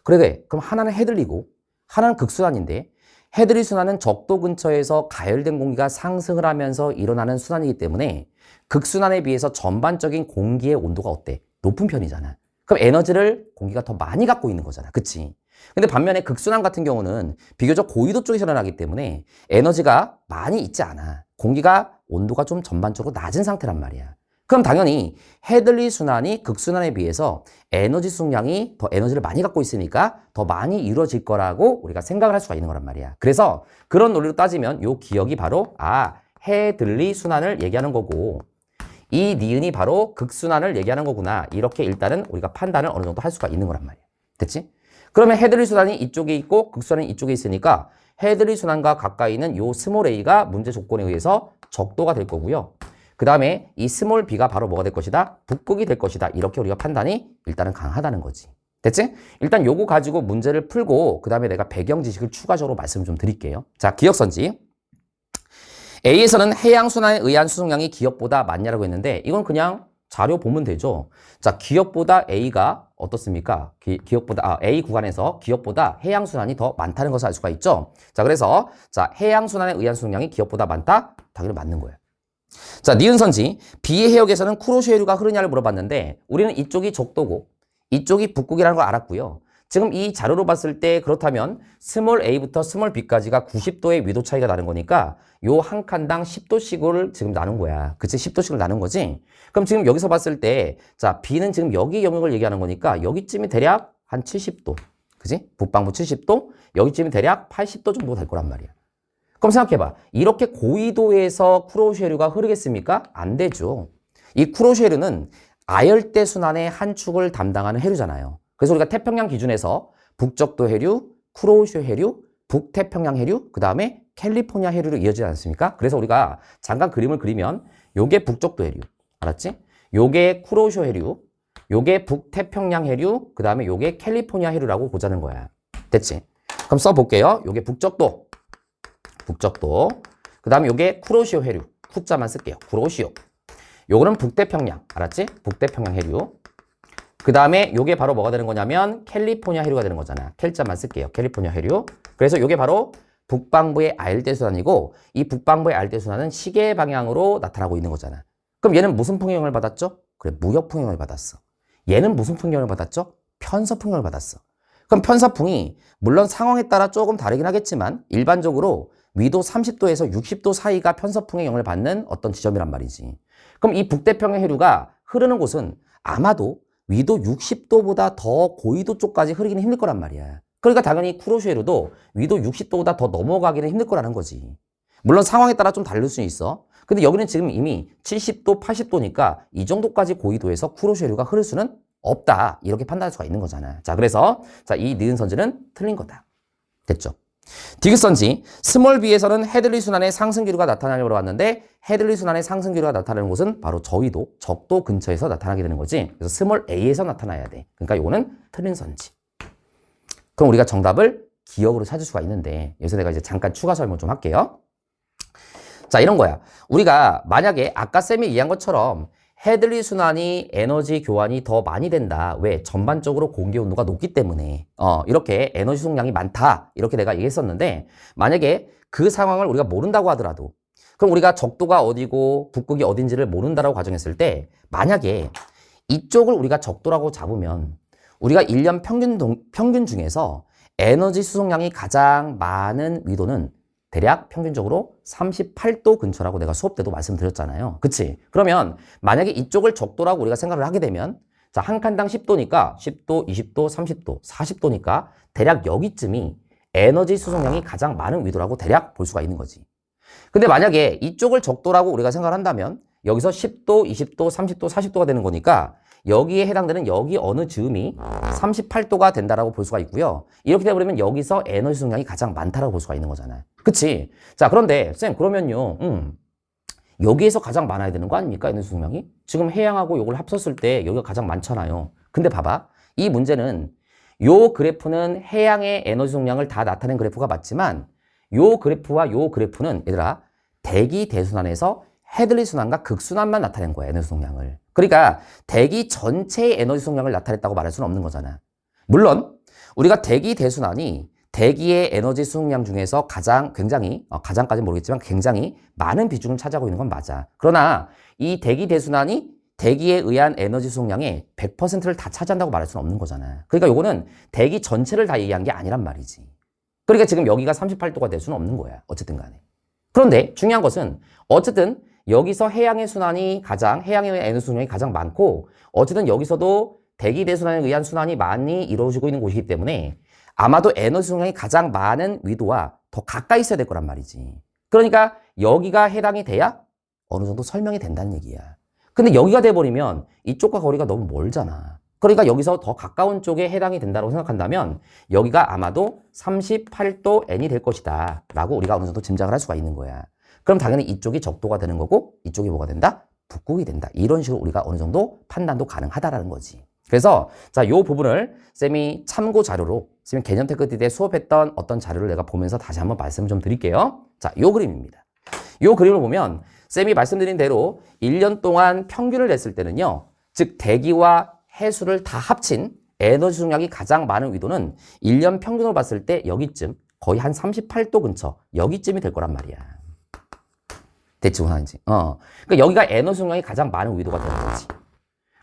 그래. 그럼 하나는 해들리고 하나는 극순환인데, 해들리 순환은 적도 근처에서 가열된 공기가 상승을 하면서 일어나는 순환이기 때문에 극순환에 비해서 전반적인 공기의 온도가 어때? 높은 편이잖아. 그럼 에너지를 공기가 더 많이 갖고 있는 거잖아. 그치? 근데 반면에 극순환 같은 경우는 비교적 고위도 쪽에서 일어나기 때문에 에너지가 많이 있지 않아. 공기가 온도가 좀 전반적으로 낮은 상태란 말이야. 그럼 당연히 해들리 순환이 극순환에 비해서 에너지 수송량이 더 에너지를 많이 갖고 있으니까 더 많이 이루어질 거라고 우리가 생각을 할 수가 있는 거란 말이야. 그래서 그런 논리로 따지면 요 기억이 바로 해들리 순환을 얘기하는 거고, 이 니은이 바로 극순환을 얘기하는 거구나. 이렇게 일단은 우리가 판단을 어느 정도 할 수가 있는 거란 말이야. 됐지? 그러면 해들리 순환이 이쪽에 있고 극순환이 이쪽에 있으니까 해들리 순환과 가까이 있는 요 스몰 a가 문제 조건에 의해서 적도가 될 거고요. 그 다음에 이 스몰 b가 바로 뭐가 될 것이다? 북극이 될 것이다. 이렇게 우리가 판단이 일단은 강하다는 거지. 됐지? 일단 요거 가지고 문제를 풀고 그 다음에 내가 배경 지식을 추가적으로 말씀을 좀 드릴게요. 자, 기억선지. A에서는 해양순환에 의한 수송량이 기업보다 많냐라고 했는데 이건 그냥 자료 보면 되죠. 자, 기업보다 A가 어떻습니까? A 구간에서 기업보다 해양순환이 더 많다는 것을 알 수가 있죠. 자, 그래서 자, 해양순환에 의한 수송량이 기업보다 많다? 당연히 맞는 거예요. 자, 니은선지. B의 해역에서는 쿠로시오류가 흐르냐를 물어봤는데 우리는 이쪽이 적도고 이쪽이 북극이라는 걸 알았고요. 지금 이 자료로 봤을 때 그렇다면 스몰 a부터 스몰 b까지가 90도의 위도 차이가 나는 거니까 요 한 칸당 10도씩을 지금 나눈 거야. 그치? 10도씩을 나눈 거지? 그럼 지금 여기서 봤을 때 자, b는 지금 여기 영역을 얘기하는 거니까 여기쯤이 대략 한 70도. 그치? 북방부 70도, 여기쯤이 대략 80도 정도 될 거란 말이야. 그럼 생각해봐. 이렇게 고위도에서 쿠로시오류가 흐르겠습니까? 안 되죠. 이 쿠로시오류는 아열대 순환의 한 축을 담당하는 해류잖아요. 그래서 우리가 태평양 기준에서 북적도 해류, 쿠로시오 해류, 북태평양 해류, 그 다음에 캘리포니아 해류로 이어지지 않습니까? 그래서 우리가 잠깐 그림을 그리면 요게 북적도 해류, 알았지? 요게 쿠로시오 해류, 요게 북태평양 해류, 그 다음에 요게 캘리포니아 해류라고 보자는 거야. 됐지? 그럼 써볼게요. 요게 북적도, 그 다음에 요게 쿠로시오 해류, 쿠자만 쓸게요. 쿠로시오. 요거는 북태평양, 알았지? 북태평양 해류. 그 다음에 요게 바로 뭐가 되는 거냐면 캘리포니아 해류가 되는 거잖아. 캘자만 쓸게요. 캘리포니아 해류. 그래서 요게 바로 북방부의 아열대순환이고 이 북방부의 아열대순환은 시계 방향으로 나타나고 있는 거잖아. 그럼 얘는 무슨 풍경을 받았죠? 그래, 무역 풍경을 받았어. 얘는 무슨 풍경을 받았죠? 편서 풍경을 받았어. 그럼 편서풍이 물론 상황에 따라 조금 다르긴 하겠지만 일반적으로 위도 30도에서 60도 사이가 편서풍의 영향을 받는 어떤 지점이란 말이지. 그럼 이 북태평양 해류가 흐르는 곳은 아마도 위도 60도보다 더 고위도 쪽까지 흐르기는 힘들 거란 말이야. 그러니까 당연히 쿠로슈 해류도 위도 60도보다 더 넘어가기는 힘들 거라는 거지. 물론 상황에 따라 좀 다를 수 있어. 근데 여기는 지금 이미 70도, 80도니까 이 정도까지 고위도에서 쿠로슈 해류가 흐를 수는 없다. 이렇게 판단할 수가 있는 거잖아. 자, 그래서 이 니은 선지는 틀린 거다. 됐죠? 디귿선지, 스몰 b에서는 헤들리 순환의 상승 기류가 나타나려고 봤는데 헤들리 순환의 상승 기류가 나타나는 곳은 바로 저위도, 적도 근처에서 나타나게 되는 거지. 그래서 스몰 a에서 나타나야 돼. 그러니까 이거는 틀린 선지. 그럼 우리가 정답을 기억으로 찾을 수가 있는데 여기서 내가 이제 잠깐 추가 설명 좀 할게요. 자, 이런 거야. 우리가 만약에 아까 쌤이 이해한 것처럼 헤들리 순환이 에너지 교환이 더 많이 된다. 왜? 전반적으로 공기 온도가 높기 때문에 이렇게 에너지 소모량이 많다. 이렇게 내가 얘기했었는데 만약에 그 상황을 우리가 모른다고 하더라도 그럼 우리가 적도가 어디고 북극이 어딘지를 모른다라고 가정했을 때 만약에 이쪽을 우리가 적도라고 잡으면 우리가 1년 평균 중에서 에너지 수송량이 가장 많은 위도는 대략 평균적으로 38도 근처라고 내가 수업 때도 말씀드렸잖아요. 그치? 그러면 만약에 이쪽을 적도라고 우리가 생각을 하게 되면 자, 한 칸당 10도니까 10도, 20도, 30도, 40도니까 대략 여기쯤이 에너지 수송량이 가장 많은 위도라고 대략 볼 수가 있는 거지. 근데 만약에 이쪽을 적도라고 우리가 생각을 한다면 여기서 10도, 20도, 30도, 40도가 되는 거니까 여기에 해당되는 여기 어느 즈음이 38도가 된다라고 볼 수가 있고요. 이렇게 되어버리면 여기서 에너지 수송량이 가장 많다라고 볼 수가 있는 거잖아요. 그치? 자, 그런데 쌤 그러면요. 여기에서 가장 많아야 되는 거 아닙니까? 에너지 수송량이? 지금 해양하고 요걸 합쳤을 때 여기가 가장 많잖아요. 근데 봐봐. 이 문제는 요 그래프는 해양의 에너지 수송량을 다 나타낸 그래프가 맞지만 요 그래프와 요 그래프는 얘들아 대기 대순환에서 헤들리 순환과 극순환만 나타낸 거야, 에너지 수송량을. 그러니까 대기 전체의 에너지 수송량을 나타냈다고 말할 수는 없는 거잖아. 물론 우리가 대기 대순환이 대기의 에너지 수송량 중에서 가장까지는 모르겠지만 굉장히 많은 비중을 차지하고 있는 건 맞아. 그러나 이 대기 대순환이 대기에 의한 에너지 수송량의 100%를 다 차지한다고 말할 수는 없는 거잖아. 그러니까 요거는 대기 전체를 다 얘기한 게 아니란 말이지. 그러니까 지금 여기가 38도가 될 수는 없는 거야. 어쨌든 간에. 그런데 중요한 것은 어쨌든 여기서 해양의 순환이 해양에 의한 에너지 수송량이 가장 많고 어쨌든 여기서도 대기 대순환에 의한 순환이 많이 이루어지고 있는 곳이기 때문에 아마도 에너지 수송량이 가장 많은 위도와 더 가까이 있어야 될 거란 말이지. 그러니까 여기가 해당이 돼야 어느 정도 설명이 된다는 얘기야. 근데 여기가 돼버리면 이쪽과 거리가 너무 멀잖아. 그러니까 여기서 더 가까운 쪽에 해당이 된다고 생각한다면 여기가 아마도 38도 N이 될 것이다 라고 우리가 어느 정도 짐작을 할 수가 있는 거야. 그럼 당연히 이쪽이 적도가 되는 거고 이쪽이 뭐가 된다? 북극이 된다. 이런 식으로 우리가 어느 정도 판단도 가능하다라는 거지. 그래서 자, 요 부분을 쌤이 참고 자료로 쌤이 개념 테크 때 수업했던 어떤 자료를 내가 보면서 다시 한번 말씀 좀 드릴게요. 자, 요 그림입니다. 요 그림을 보면 쌤이 말씀드린 대로 1년 동안 평균을 냈을 때는요. 즉 대기와 해수를 다 합친 에너지 수송량이 가장 많은 위도는 1년 평균으로 봤을 때 여기쯤 거의 한 38도 근처 여기쯤이 될 거란 말이야. 대충 하는지. 그러니까 여기가 에너지 수송량이 가장 많은 위도가 되는 거지.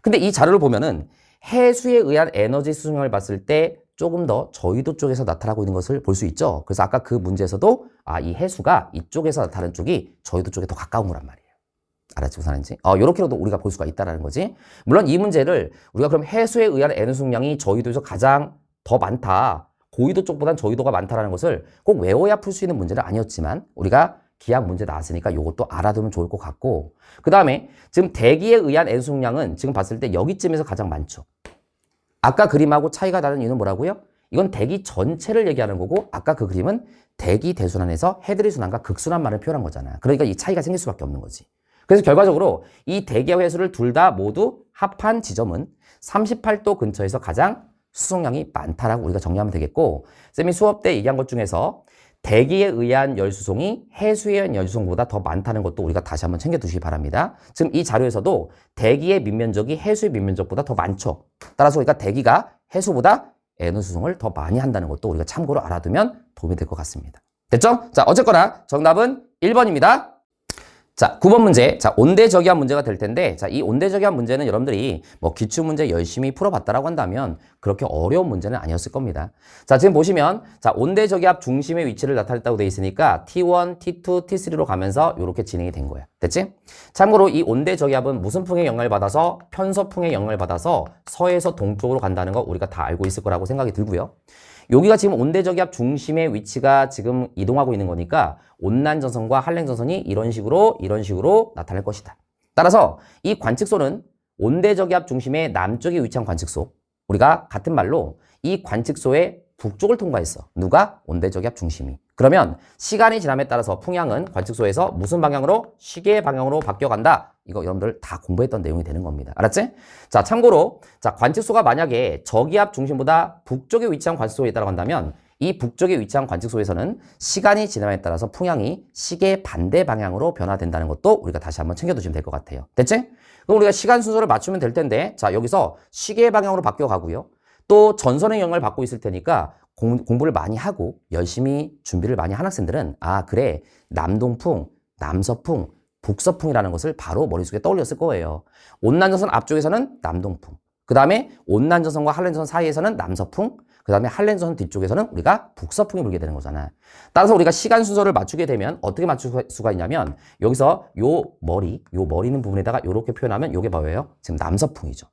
근데 이 자료를 보면은 해수에 의한 에너지 수송량을 봤을 때 조금 더 저위도 쪽에서 나타나고 있는 것을 볼 수 있죠. 그래서 아까 그 문제에서도 이 해수가 이쪽에서 나타나는 쪽이 저위도 쪽에 더 가까운 거란 말이에요. 알았지? 무슨 말인지? 요렇게로도 우리가 볼 수가 있다는 거지. 물론 이 문제를 우리가 그럼 해수에 의한 에너지 수송량이 저위도에서 가장 더 많다. 고위도 쪽보단 저위도가 많다라는 것을 꼭 외워야 풀 수 있는 문제는 아니었지만 우리가 기하 문제 나왔으니까 이것도 알아두면 좋을 것 같고 그 다음에 지금 대기에 의한 에너지 수송량은 지금 봤을 때 여기쯤에서 가장 많죠. 아까 그림하고 차이가 나는 이유는 뭐라고요? 이건 대기 전체를 얘기하는 거고 아까 그 그림은 대기 대순환에서 헤들리 순환과 극순환만을 표현한 거잖아. 그러니까 이 차이가 생길 수밖에 없는 거지. 그래서 결과적으로 이 대기와 해수를 둘 다 모두 합한 지점은 38도 근처에서 가장 수송량이 많다라고 우리가 정리하면 되겠고 쌤이 수업 때 얘기한 것 중에서 대기에 의한 열수송이 해수에 의한 열수송보다 더 많다는 것도 우리가 다시 한번 챙겨두시기 바랍니다. 지금 이 자료에서도 대기의 밑면적이 해수의 밑면적보다 더 많죠. 따라서 우리가 대기가 해수보다 에너지 수송을 더 많이 한다는 것도 우리가 참고로 알아두면 도움이 될 것 같습니다. 됐죠? 자, 어쨌거나 정답은 1번입니다. 자, 9번 문제. 자, 온대저기압 문제가 될 텐데, 자, 이 온대저기압 문제는 여러분들이 뭐 기출문제 열심히 풀어봤다라고 한다면 그렇게 어려운 문제는 아니었을 겁니다. 자, 지금 보시면, 자, 온대저기압 중심의 위치를 나타냈다고 돼 있으니까 T1, T2, T3로 가면서 이렇게 진행이 된 거야. 됐지? 참고로 이 온대저기압은 무슨 풍의 영향을 받아서 편서풍의 영향을 받아서 서에서 동쪽으로 간다는 거 우리가 다 알고 있을 거라고 생각이 들고요. 여기가 지금 온대저기압 중심의 위치가 지금 이동하고 있는 거니까 온난전선과 한랭전선이 이런 식으로 나타날 것이다. 따라서 이 관측소는 온대저기압 중심의 남쪽에 위치한 관측소. 우리가 같은 말로 이 관측소의 북쪽을 통과했어. 누가? 온대저기압 중심이. 그러면 시간이 지남에 따라서 풍향은 관측소에서 무슨 방향으로? 시계 방향으로 바뀌어간다. 이거 여러분들 다 공부했던 내용이 되는 겁니다. 알았지? 자, 참고로 자, 관측소가 만약에 저기압 중심보다 북쪽에 위치한 관측소에 있다고 한다면 이 북쪽에 위치한 관측소에서는 시간이 지남에 따라서 풍향이 시계 반대 방향으로 변화된다는 것도 우리가 다시 한번 챙겨두시면 될 것 같아요. 됐지? 그럼 우리가 시간 순서를 맞추면 될 텐데 자, 여기서 시계 방향으로 바뀌어가고요. 또 전선의 영향을 받고 있을 테니까 공부를 많이 하고 열심히 준비를 많이 한 학생들은 아, 그래, 남동풍, 남서풍, 북서풍이라는 것을 바로 머릿속에 떠올렸을 거예요. 온난전선 앞쪽에서는 남동풍, 그 다음에 온난전선과 한랭전선 사이에서는 남서풍, 그 다음에 한랭전선 뒤쪽에서는 우리가 북서풍이 불게 되는 거잖아. 따라서 우리가 시간 순서를 맞추게 되면 어떻게 맞출 수가 있냐면 여기서 요 머리 있는 부분에다가 이렇게 표현하면 이게 뭐예요? 지금 남서풍이죠.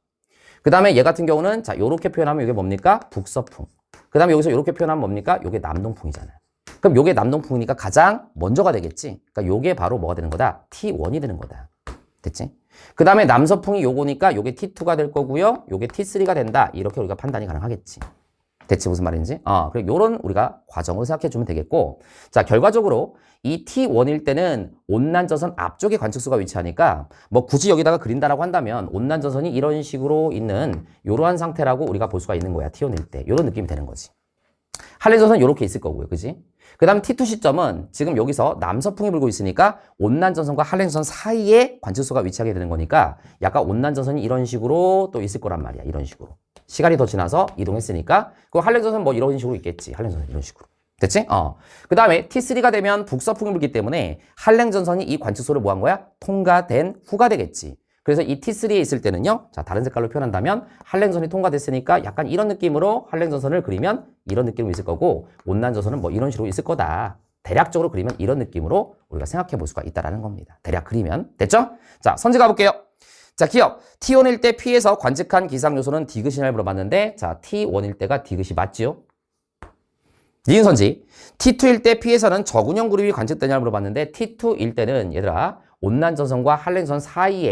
그 다음에 얘 같은 경우는 자, 요렇게 표현하면 이게 뭡니까? 북서풍. 그 다음에 여기서 이렇게 표현하면 뭡니까? 요게 남동풍이잖아요. 그럼 요게 남동풍이니까 가장 먼저가 되겠지. 그러니까 요게 바로 뭐가 되는 거다? T1이 되는 거다. 됐지? 그 다음에 남서풍이 요거니까 요게 T2가 될 거고요. 요게 T3가 된다. 이렇게 우리가 판단이 가능하겠지. 대체 무슨 말인지? 그래, 요런 우리가 과정으로 생각해 주면 되겠고. 자, 결과적으로 이 T1일 때는 온난전선 앞쪽에 관측소가 위치하니까 뭐 굳이 여기다가 그린다라고 한다면 온난전선이 이런 식으로 있는 요러한 상태라고 우리가 볼 수가 있는 거야. T1일 때. 요런 느낌이 되는 거지. 한랭전선은 요렇게 있을 거고요. 그지? 그 다음 T2 시점은 지금 여기서 남서풍이 불고 있으니까 온난전선과 한랭전선 사이에 관측소가 위치하게 되는 거니까 약간 온난전선이 이런 식으로 또 있을 거란 말이야. 이런 식으로. 시간이 더 지나서 이동했으니까 그 한랭전선 뭐 이런 식으로 있겠지. 한랭전선 이런 식으로. 됐지? 그 다음에 T3가 되면 북서풍이 불기 때문에 한랭전선이 이 관측소를 뭐 한 거야? 통과된 후가 되겠지. 그래서 이 T3에 있을 때는요. 자, 다른 색깔로 표현한다면 한랭전선이 통과됐으니까 약간 이런 느낌으로 한랭전선을 그리면 이런 느낌으로 있을 거고 온난전선은 뭐 이런 식으로 있을 거다. 대략적으로 그리면 이런 느낌으로 우리가 생각해 볼 수가 있다라는 겁니다. 대략 그리면. 됐죠? 자, 선지 가볼게요. 자, 기억. T1일 때 P에서 관측한 기상 요소는 디귿이냐를 물어봤는데 자, T1일 때가 디귿이 맞지요? 니은 선지. T2일 때 P에서는 저군형 그룹이 관측되냐를 물어봤는데 T2일 때는 얘들아 온난전선과 한랭전 사이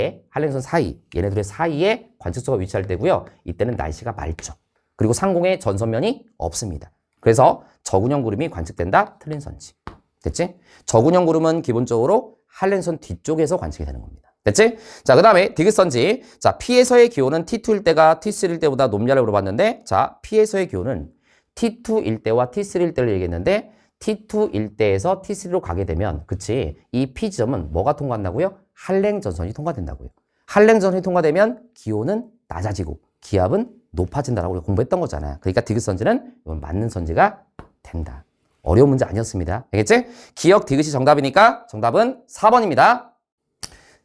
얘네들의 사이에 관측소가 위치할 때고요. 이때는 날씨가 맑죠. 그리고 상공에 전선면이 없습니다. 그래서 저군형 구름이 관측된다. 틀린 선지. 됐지? 저군형 구름은 기본적으로 한랭선 뒤쪽에서 관측이 되는 겁니다. 됐지? 자, 그 다음에 디귿선지. 자, P에서의 기온은 T2일 때가 T3일 때보다 높냐를 물어봤는데 자, P에서의 기온은 T2일 때와 T3일 때를 얘기했는데 T2일 때에서 T3로 가게 되면 그치? 이 P 지점은 뭐가 통과한다고요? 한랭전선이 통과된다고요. 한랭전선이 통과되면 기온은 낮아지고 기압은 높아진다라고 우리가 공부했던 거잖아. 그러니까 디귿선지는 이건 맞는 선지가 된다. 어려운 문제 아니었습니다. 알겠지? 기억 디귿이 정답이니까 정답은 4번입니다.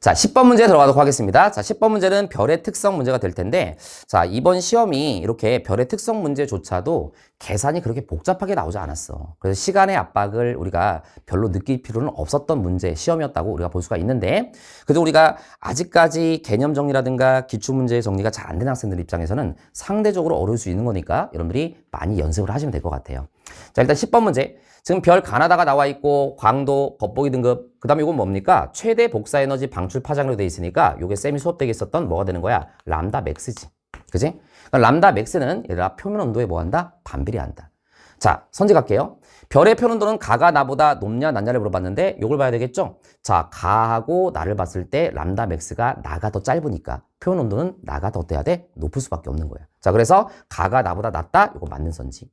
자, 10번 문제 들어가도록 하겠습니다. 자, 10번 문제는 별의 특성 문제가 될 텐데, 자, 이번 시험이 이렇게 별의 특성 문제조차도 계산이 그렇게 복잡하게 나오지 않았어. 그래서 시간의 압박을 우리가 별로 느낄 필요는 없었던 문제, 시험이었다고 우리가 볼 수가 있는데, 그래도 우리가 아직까지 개념 정리라든가 기출문제 정리가 잘 안 된 학생들 입장에서는 상대적으로 어려울 수 있는 거니까 여러분들이 많이 연습을 하시면 될 것 같아요. 자, 일단 10번 문제. 지금 별 가나다가 나와 있고 광도, 겉보기 등급, 그 다음에 이건 뭡니까? 최대 복사 에너지 방출 파장으로 돼 있으니까 요게 쌤이 수업 때 있었던 뭐가 되는 거야? 람다 맥스지. 그지? 그러니까 람다 맥스는 얘들아 표면 온도에 뭐 한다? 반비례한다. 자, 선지 갈게요. 별의 표면 온도는 가가 나보다 높냐 낮냐를 물어봤는데 요걸 봐야 되겠죠? 자, 가하고 나를 봤을 때 람다 맥스가 나가 더 짧으니까 표면 온도는 나가 더 어때야 돼? 높을 수밖에 없는 거야. 자, 그래서 가가 나보다 낮다? 요거 맞는 선지.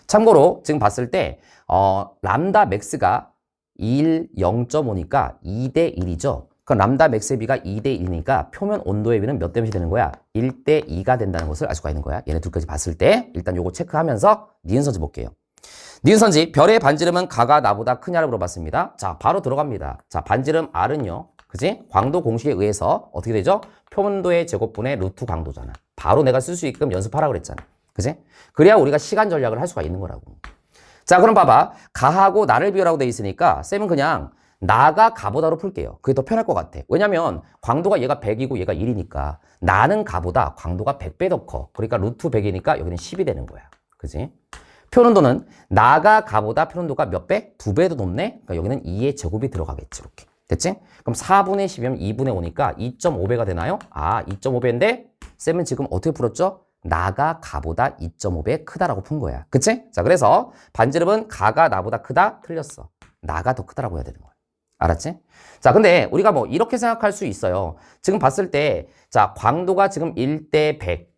참고로 지금 봤을 때 람다 맥스가 0.5니까 2대 1이죠. 그럼 람다 맥스의 비가 2대 1이니까 표면 온도의 비는 몇 대 몇이 되는 거야? 1대 2가 된다는 것을 알 수가 있는 거야. 얘네 둘까지 봤을 때 일단 요거 체크하면서 니은 선지 볼게요. 니은 선지, 별의 반지름은 가가 나보다 크냐를 물어봤습니다. 자, 바로 들어갑니다. 자, 반지름 R은요. 그지? 광도 공식에 의해서 어떻게 되죠? 표면도의 제곱분의 루트 광도잖아. 바로 내가 쓸 수 있게끔 연습하라 그랬잖아. 그지? 그래야 우리가 시간 전략을 할 수가 있는 거라고. 자, 그럼 봐봐. 가하고 나를 비교라고 돼 있으니까 쌤은 그냥 나가 가보다로 풀게요. 그게 더 편할 것 같아. 왜냐면 광도가 얘가 100이고 얘가 1이니까 나는 가보다 광도가 100배 더 커. 그러니까 루트 100이니까 여기는 10이 되는 거야. 그지? 표현도는 나가 가보다 표현도가 몇 배? 2배 더 높네? 그러니까 여기는 2의 제곱이 들어가겠지. 이렇게. 됐지? 그럼 4분의 10이면 2분의 5니까 2.5배가 되나요? 아, 2.5배인데 쌤은 지금 어떻게 풀었죠? 나가 가보다 2.5배 크다라고 푼 거야. 그치? 자, 그래서 반지름은 가가 나보다 크다? 틀렸어. 나가 더 크다라고 해야 되는 거야. 알았지? 자, 근데 우리가 뭐 이렇게 생각할 수 있어요. 지금 봤을 때, 자, 광도가 지금 1대 100.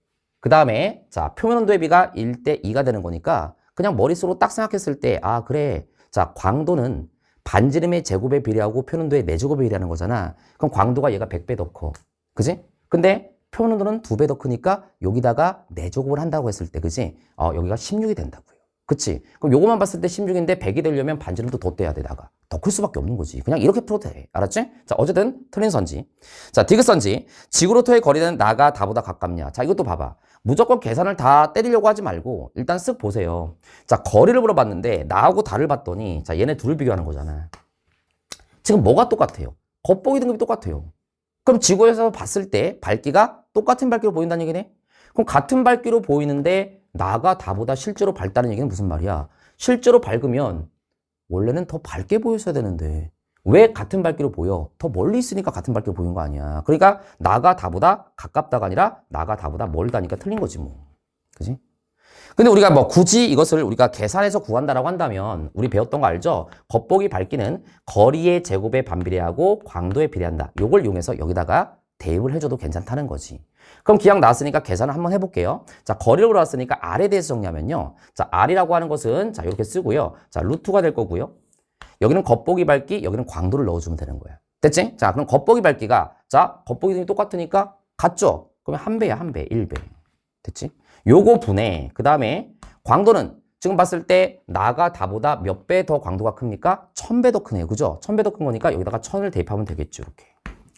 그 다음에, 자, 표면 온도의 비가 1대 2가 되는 거니까 그냥 머릿속으로 딱 생각했을 때, 아, 그래. 자, 광도는 반지름의 제곱에 비례하고 표면 온도의 4제곱에 비례하는 거잖아. 그럼 광도가 얘가 100배 더 커. 그지? 근데 표면 온도는 2배 더 크니까 여기다가 4제곱을 한다고 했을 때, 그지? 여기가 16이 된다고요. 그치? 그럼 요거만 봤을 때 16인데 100이 되려면 반지름도 더 떼야 돼, 나가. 더 클 수밖에 없는 거지. 그냥 이렇게 풀어도 돼. 알았지? 자, 어쨌든 틀린 선지. 자, 디귿선지. 지구로터의 거리는 나가 다보다 가깝냐. 자, 이것도 봐봐. 무조건 계산을 다 때리려고 하지 말고 일단 쓱 보세요. 자, 거리를 물어봤는데 나하고 다를 봤더니 자, 얘네 둘을 비교하는 거잖아. 지금 뭐가 똑같아요? 겉보기 등급이 똑같아요. 그럼 지구에서 봤을 때 밝기가 똑같은 밝기로 보인다는 얘기네? 그럼 같은 밝기로 보이는데 나가 다보다 실제로 밝다는 얘기는 무슨 말이야? 실제로 밝으면 원래는 더 밝게 보였어야 되는데 왜 같은 밝기로 보여? 더 멀리 있으니까 같은 밝기로 보이는 거 아니야. 그러니까 나가 다보다 가깝다가 아니라 나가 다보다 멀다니까 틀린 거지 뭐. 그지? 근데 우리가 뭐 굳이 이것을 우리가 계산해서 구한다라고 한다면 우리 배웠던 거 알죠? 겉보기 밝기는 거리의 제곱에 반비례하고 광도에 비례한다. 요걸 이용해서 여기다가 대입을 해줘도 괜찮다는 거지. 그럼 기억 나왔으니까 계산을 한번 해볼게요. 자, 거리를 물어봤으니까 R에 대해서 정리하면요. 자, R이라고 하는 것은 자, 이렇게 쓰고요. 자, 루트가 될 거고요. 여기는 겉보기 밝기, 여기는 광도를 넣어주면 되는 거야. 됐지? 자, 그럼 겉보기 밝기가 자, 겉보기 등이 똑같으니까 같죠? 그러면 한 배야, 한 배, 1배. 됐지? 요거 분해. 그 다음에 광도는 지금 봤을 때 나가 다보다 몇 배 더 광도가 큽니까? 1000배 더 크네요. 그죠? 1000배 더 큰 거니까 여기다가 1000을 대입하면 되겠죠. 이렇게.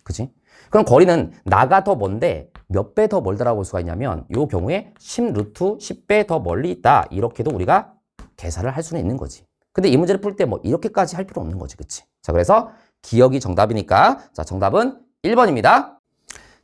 그지? 그럼 거리는 나가 더 먼데 몇 배 더 멀다라고 볼 수가 있냐면 요 경우에 10 루트 10배 더 멀리 있다. 이렇게도 우리가 계산을 할 수는 있는 거지. 근데 이 문제를 풀 때 뭐 이렇게까지 할 필요 없는 거지. 그치? 자, 그래서 기억이 정답이니까 자, 정답은 1번입니다.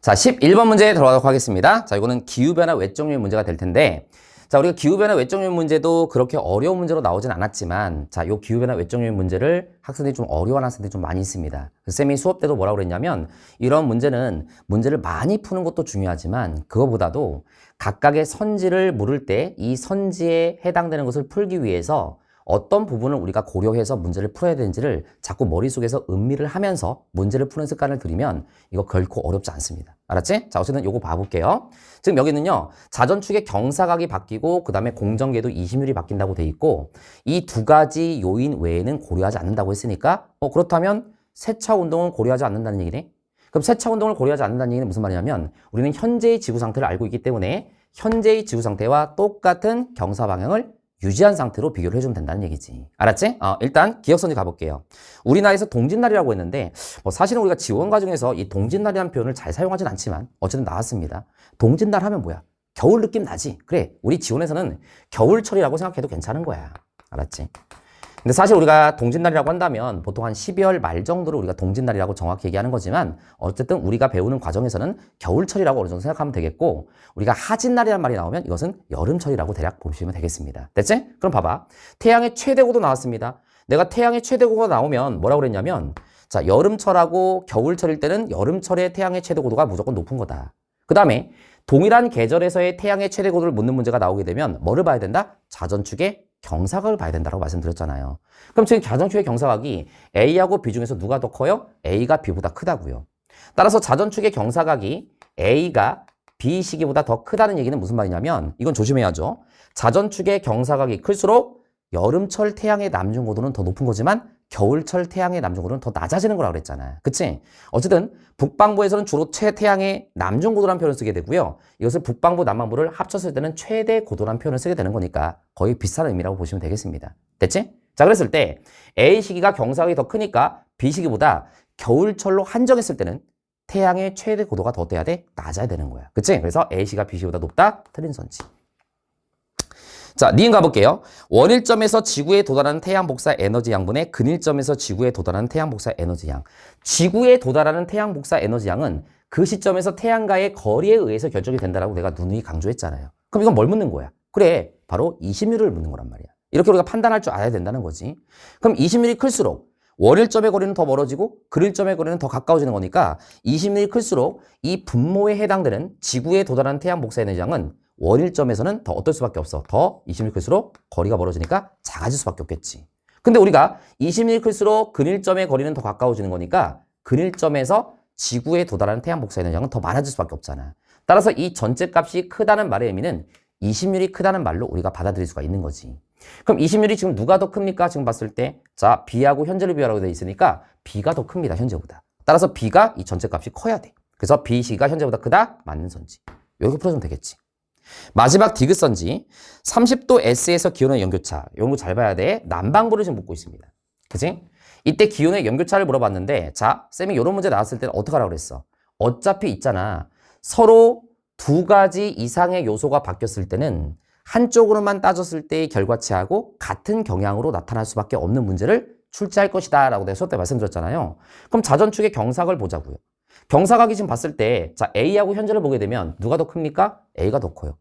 자, 11번 문제 들어가도록 하겠습니다. 자, 이거는 기후변화 외적률 문제가 될 텐데 자, 우리가 기후변화 외적률 문제도 그렇게 어려운 문제로 나오진 않았지만 자, 요 기후변화 외적률 문제를 학생들이 좀 어려워하는 학생들이 좀 많이 있습니다. 쌤이 수업 때도 뭐라고 그랬냐면 이런 문제는 문제를 많이 푸는 것도 중요하지만 그거보다도 각각의 선지를 물을 때 이 선지에 해당되는 것을 풀기 위해서 어떤 부분을 우리가 고려해서 문제를 풀어야 되는지를 자꾸 머릿속에서 음미를 하면서 문제를 푸는 습관을 들이면 이거 결코 어렵지 않습니다. 알았지? 자, 어쨌든 요거 봐볼게요. 지금 여기는요, 자전축의 경사각이 바뀌고 그 다음에 공전궤도 이심률이 바뀐다고 돼 있고 이 두 가지 요인 외에는 고려하지 않는다고 했으니까 그렇다면 세차 운동은 고려하지 않는다는 얘기네? 그럼 세차 운동을 고려하지 않는다는 얘기는 무슨 말이냐면 우리는 현재의 지구 상태를 알고 있기 때문에 현재의 지구 상태와 똑같은 경사 방향을 유지한 상태로 비교를 해주면 된다는 얘기지. 알았지? 일단 기억선지 가볼게요. 우리나라에서 동짓날이라고 했는데 사실은 우리가 지원 과정에서 이 동짓날이라는 표현을 잘 사용하진 않지만 어쨌든 나왔습니다. 동짓날 하면 뭐야? 겨울 느낌 나지? 그래, 우리 지원에서는 겨울철이라고 생각해도 괜찮은 거야. 알았지? 근데 사실 우리가 동짓날이라고 한다면 보통 한 12월 말 정도를 우리가 동짓날이라고 정확히 얘기하는 거지만 어쨌든 우리가 배우는 과정에서는 겨울철이라고 어느 정도 생각하면 되겠고 우리가 하진날이라는 말이 나오면 이것은 여름철이라고 대략 보시면 되겠습니다. 됐지? 그럼 봐봐. 태양의 최대고도 나왔습니다. 내가 태양의 최대고가 나오면 뭐라고 그랬냐면 자, 여름철하고 겨울철일 때는 여름철의 태양의 최대고도가 무조건 높은 거다. 그 다음에 동일한 계절에서의 태양의 최대고도를 묻는 문제가 나오게 되면 뭐를 봐야 된다? 자전축의 경사각을 봐야 된다고 말씀드렸잖아요. 그럼 지금 자전축의 경사각이 A하고 B 중에서 누가 더 커요? A가 B보다 크다고요. 따라서 자전축의 경사각이 A가 B 시기보다 더 크다는 얘기는 무슨 말이냐면 이건 조심해야죠. 자전축의 경사각이 클수록 여름철 태양의 남중고도는 더 높은 거지만 겨울철 태양의 남중고도는 더 낮아지는 거라고 그랬잖아. 그치? 어쨌든 북방부에서는 주로 최태양의 남중고도라는 표현을 쓰게 되고요. 이것을 북방부, 남방부를 합쳤을 때는 최대 고도라는 표현을 쓰게 되는 거니까 거의 비슷한 의미라고 보시면 되겠습니다. 됐지? 자, 그랬을 때 A 시기가 경사각이 더 크니까 B 시기보다 겨울철로 한정했을 때는 태양의 최대 고도가 더 어때야 돼? 낮아야 되는 거야. 그치? 그래서 A 시기가 B 시기보다 높다? 틀린 선지. 자, 니은 가볼게요. 원일점에서 지구에 도달하는 태양 복사 에너지 양분의 근일점에서 지구에 도달하는 태양 복사 에너지 양. 지구에 도달하는 태양 복사 에너지 양은 그 시점에서 태양과의 거리에 의해서 결정이 된다라고 내가 누누이 강조했잖아요. 그럼 이건 뭘 묻는 거야? 그래, 바로 20mm를 묻는 거란 말이야. 이렇게 우리가 판단할 줄 알아야 된다는 거지. 그럼 20mm 클수록 월일점의 거리는 더 멀어지고 근일점의 거리는 더 가까워지는 거니까 20mm 클수록 이 분모에 해당되는 지구에 도달하는 태양 복사 에너지 양은 원일점에서는 더 어떨 수밖에 없어. 더 20mm 클수록 거리가 멀어지니까 작아질 수밖에 없겠지. 근데 우리가 20mm 클수록 근일점의 거리는 더 가까워지는 거니까 근일점에서 지구에 도달하는 태양 복사 에너지 양은 더 많아질 수밖에 없잖아. 따라서 이 전체 값이 크다는 말의 의미는 20mm 크다는 말로 우리가 받아들일 수가 있는 거지. 그럼 20mm 지금 누가 더 큽니까? 지금 봤을 때 자, B하고 현재를 비교하라고 되어 있으니까 B가 더 큽니다. 현재보다. 따라서 B가 이 전체 값이 커야 돼. 그래서 B 시기가 현재보다 크다? 맞는 선지. 이렇게 풀어주면 되겠지. 마지막 디귿선지 30도 S에서 기온의 연교차. 이런 거 잘 봐야 돼. 남방부를 지금 묻고 있습니다. 그치? 이때 기온의 연교차를 물어봤는데 자, 쌤이 이런 문제 나왔을 때는 어떻게 하라고 그랬어? 어차피 있잖아. 서로 두 가지 이상의 요소가 바뀌었을 때는 한쪽으로만 따졌을 때의 결과치하고 같은 경향으로 나타날 수밖에 없는 문제를 출제할 것이다 라고 내가 수업 때 말씀드렸잖아요. 그럼 자전축의 경사각을 보자고요. 경사각이 지금 봤을 때 자, A하고 현재를 보게 되면 누가 더 큽니까? A가 더 커요.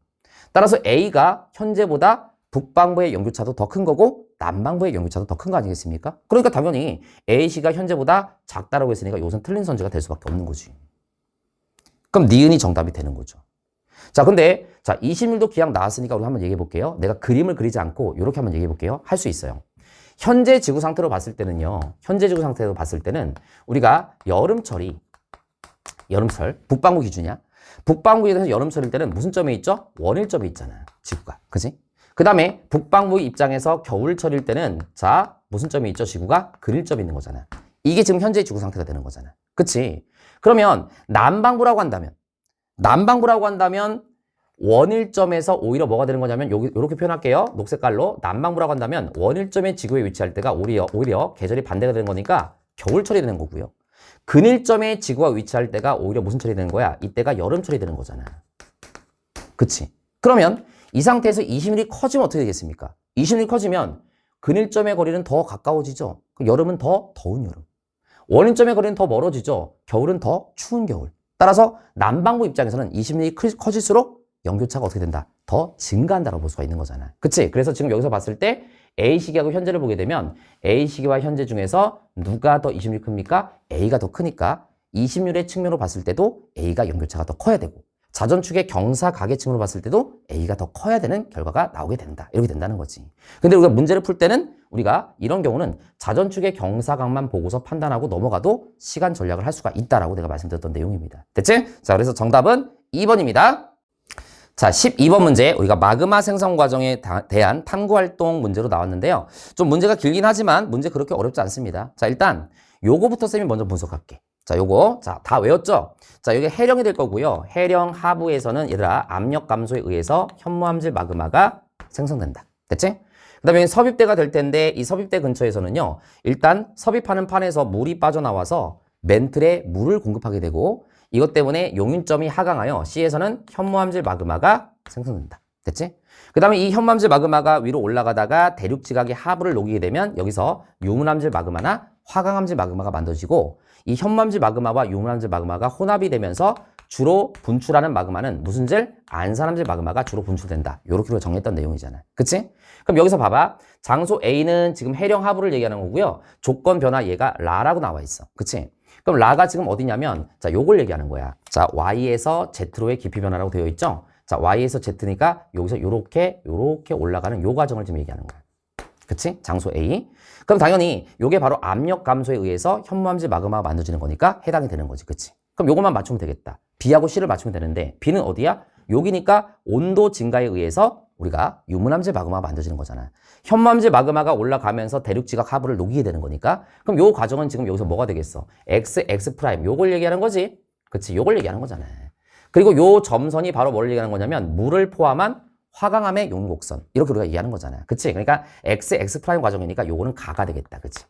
따라서 A가 현재보다 북방부의 연교차도 더 큰 거고 남방부의 연교차도 더 큰 거 아니겠습니까? 그러니까 당연히 A시가 현재보다 작다라고 했으니까 이것은 틀린 선지가 될 수밖에 없는 거지. 그럼 니은이 정답이 되는 거죠. 자, 근데 자 20일도 기약 나왔으니까 우리 한번 얘기해 볼게요. 내가 그림을 그리지 않고 이렇게 한번 얘기해 볼게요. 할 수 있어요. 현재 지구 상태로 봤을 때는요. 현재 지구 상태로 봤을 때는 우리가 여름철 북방구 기준이야. 북방구에 대해서 여름철일 때는 무슨 점에 있죠? 원일점에 있잖아. 지구가. 그지? 그 다음에 북방구 입장에서 겨울철일 때는 자 무슨 점이 있죠? 지구가 근일점이 있는 거잖아. 이게 지금 현재 지구 상태가 되는 거잖아. 그치? 그러면 남방구라고 한다면 원일점에서 오히려 뭐가 되는 거냐면 여기 이렇게 표현할게요. 녹색깔로 남방부라고 한다면 원일점의 지구에 위치할 때가 오히려 계절이 반대가 되는 거니까 겨울철이 되는 거고요. 근일점의 지구가 위치할 때가 오히려 무슨 철이 되는 거야? 이때가 여름철이 되는 거잖아. 그치? 그러면 이 상태에서 20mm 커지면 어떻게 되겠습니까? 20mm 커지면 근일점의 거리는 더 가까워지죠. 여름은 더 더운 여름. 원일점의 거리는 더 멀어지죠. 겨울은 더 추운 겨울. 따라서 남방부 입장에서는 20mm 커질수록 연교차가 어떻게 된다? 더 증가한다고 볼 수가 있는 거잖아. 그치? 그래서 지금 여기서 봤을 때 A시기하고 현재를 보게 되면 A시기와 현재 중에서 누가 더 20mm 큽니까? A가 더 크니까 20mm의 측면으로 봤을 때도 A가 연교차가 더 커야 되고 자전축의 경사각의 측면으로 봤을 때도 A가 더 커야 되는 결과가 나오게 된다. 이렇게 된다는 거지. 근데 우리가 문제를 풀 때는 우리가 이런 경우는 자전축의 경사각만 보고서 판단하고 넘어가도 시간 전략을 할 수가 있다라고 내가 말씀드렸던 내용입니다. 됐지? 자, 그래서 정답은 2번입니다. 자, 12번 문제 우리가 마그마 생성 과정에 대한 탐구활동 문제로 나왔는데요. 좀 문제가 길긴 하지만 문제 그렇게 어렵지 않습니다. 자, 일단 요거부터 쌤이 먼저 분석할게. 자, 요거 다 외웠죠? 자, 여기 해령이 될 거고요. 해령 하부에서는 얘들아 압력 감소에 의해서 현무암질 마그마가 생성된다. 됐지? 그 다음에 섭입대가 될 텐데 이 섭입대 근처에서는요. 일단 섭입하는 판에서 물이 빠져나와서 멘틀에 물을 공급하게 되고 이것 때문에 용윤점이 하강하여 C에서는 현무암질 마그마가 생성된다. 됐지? 그 다음에 이 현무암질 마그마가 위로 올라가다가 대륙지각의 하부를 녹이게 되면 여기서 유문암질 마그마나 화강암질 마그마가 만들어지고 이 현무암질 마그마와 유문암질 마그마가 혼합이 되면서 주로 분출하는 마그마는 무슨 질? 안산암질 마그마가 주로 분출된다. 요렇게 정했던 내용이잖아. 그치? 그럼 여기서 봐봐. 장소 A는 지금 해령 하부를 얘기하는 거고요. 조건 변화 얘가 라라고 나와 있어. 그치? 그럼 라가 지금 어디냐면 자, 요걸 얘기하는 거야. 자, Y에서 Z로의 깊이 변화라고 되어 있죠? 자, Y에서 Z니까 여기서 요렇게 올라가는 요 과정을 지금 얘기하는 거야. 그치? 장소 A. 그럼 당연히 요게 바로 압력 감소에 의해서 현무암질 마그마가 만들어지는 거니까 해당이 되는 거지. 그치? 그럼 요것만 맞추면 되겠다. B하고 C를 맞추면 되는데 B는 어디야? 여기니까 온도 증가에 의해서 우리가 유문함재 마그마가 만들어지는 거잖아. 현무암재 마그마가 올라가면서 대륙지각 하부를 녹이게 되는 거니까 그럼 요 과정은 지금 여기서 뭐가 되겠어? x 프라임 요걸 얘기하는 거지. 그치? 요걸 얘기하는 거잖아. 그리고 요 점선이 바로 뭘 얘기하는 거냐면 물을 포함한 화강암의 용곡선 이렇게 우리가 얘기하는 거잖아. 그치? 그러니까 x 프라임 과정이니까 요거는 가가 되겠다. 그치?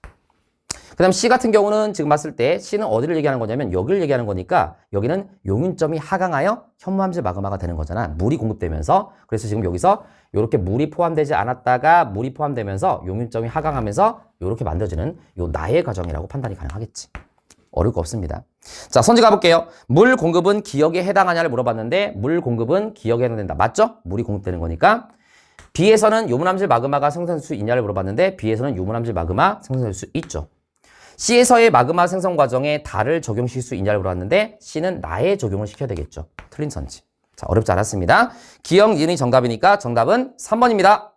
그 다음 C 같은 경우는 지금 봤을 때 C는 어디를 얘기하는 거냐면 여기를 얘기하는 거니까 여기는 용윤점이 하강하여 현무암재 마그마가 되는 거잖아. 물이 공급되면서. 그래서 지금 여기서 이렇게 물이 포함되지 않았다가 물이 포함되면서 용윤점이 하강하면서 이렇게 만들어지는 요 나의 과정이라고 판단이 가능하겠지. 어려울 거 없습니다. 자, 선지 가볼게요. 물 공급은 기역에 해당하냐를 물어봤는데 물 공급은 기역에 해당된다. 맞죠? 물이 공급되는 거니까. B에서는 유문암질 마그마가 생성될 수 있냐를 물어봤는데 B에서는 유문암질 마그마 생성될 수 있죠. C에서의 마그마 생성 과정에 달을 적용시킬 수 있냐를 물어봤는데 C는 나에 적용을 시켜야 되겠죠. 틀린 선지. 자, 어렵지 않았습니다. 기역, 니은이 정답이니까 정답은 3번입니다.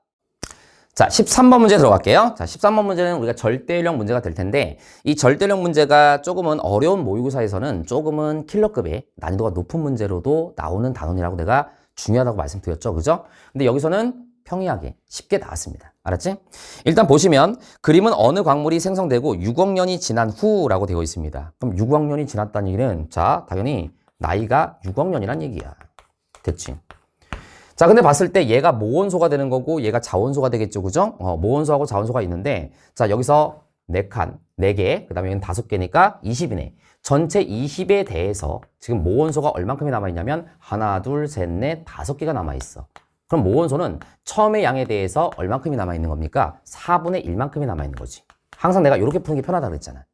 자, 13번 문제 들어갈게요. 자, 13번 문제는 우리가 절대율형 문제가 될 텐데 이 절대율형 문제가 조금은 어려운 모의고사에서는 조금은 킬러급의 난이도가 높은 문제로도 나오는 단원이라고 내가 중요하다고 말씀드렸죠. 그죠? 근데 여기서는 평이하게 쉽게 나왔습니다. 알았지? 일단 보시면 그림은 어느 광물이 생성되고 6억 년이 지난 후라고 되어 있습니다. 그럼 6억 년이 지났다는 얘기는 자, 당연히 나이가 6억 년이란 얘기야. 됐지? 자, 근데 봤을 때 얘가 모원소가 되는 거고 얘가 자원소가 되겠죠. 그죠? 모원소하고 자원소가 있는데 자, 여기서 4칸, 4개, 그 다음에 여기는 5개니까 20이네. 전체 20에 대해서 지금 모원소가 얼만큼이 남아있냐면 하나, 둘, 셋, 넷, 5개가 남아있어. 그럼 모원소는 처음의 양에 대해서 얼만큼이 남아있는 겁니까? 4분의 1만큼이 남아있는 거지. 항상 내가 이렇게 푸는 게 편하다고 그랬잖아.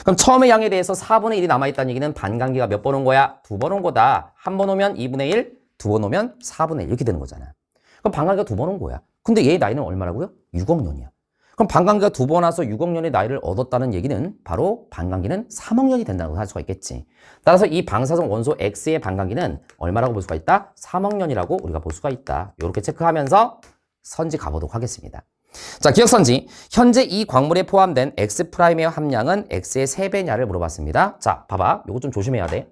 그럼 처음의 양에 대해서 4분의 1이 남아있다는 얘기는 반감기가 몇 번 온 거야? 2번 온 거다. 한 번 오면 2분의 1, 두 번 오면 4분의 1 이렇게 되는 거잖아. 그럼 반감기가 2번 온 거야. 근데 얘의 나이는 얼마라고요? 6억 년이야. 그럼 반감기가 2번 와서 6억 년의 나이를 얻었다는 얘기는 바로 반감기는 3억 년이 된다고 할 수가 있겠지. 따라서 이 방사성 원소 X의 반감기는 얼마라고 볼 수가 있다? 3억 년이라고 우리가 볼 수가 있다. 이렇게 체크하면서 선지 가보도록 하겠습니다. 자, 기억선지. 현재 이 광물에 포함된 X'의 함량은 X의 3배냐를 물어봤습니다. 자, 봐봐. 이거 좀 조심해야 돼.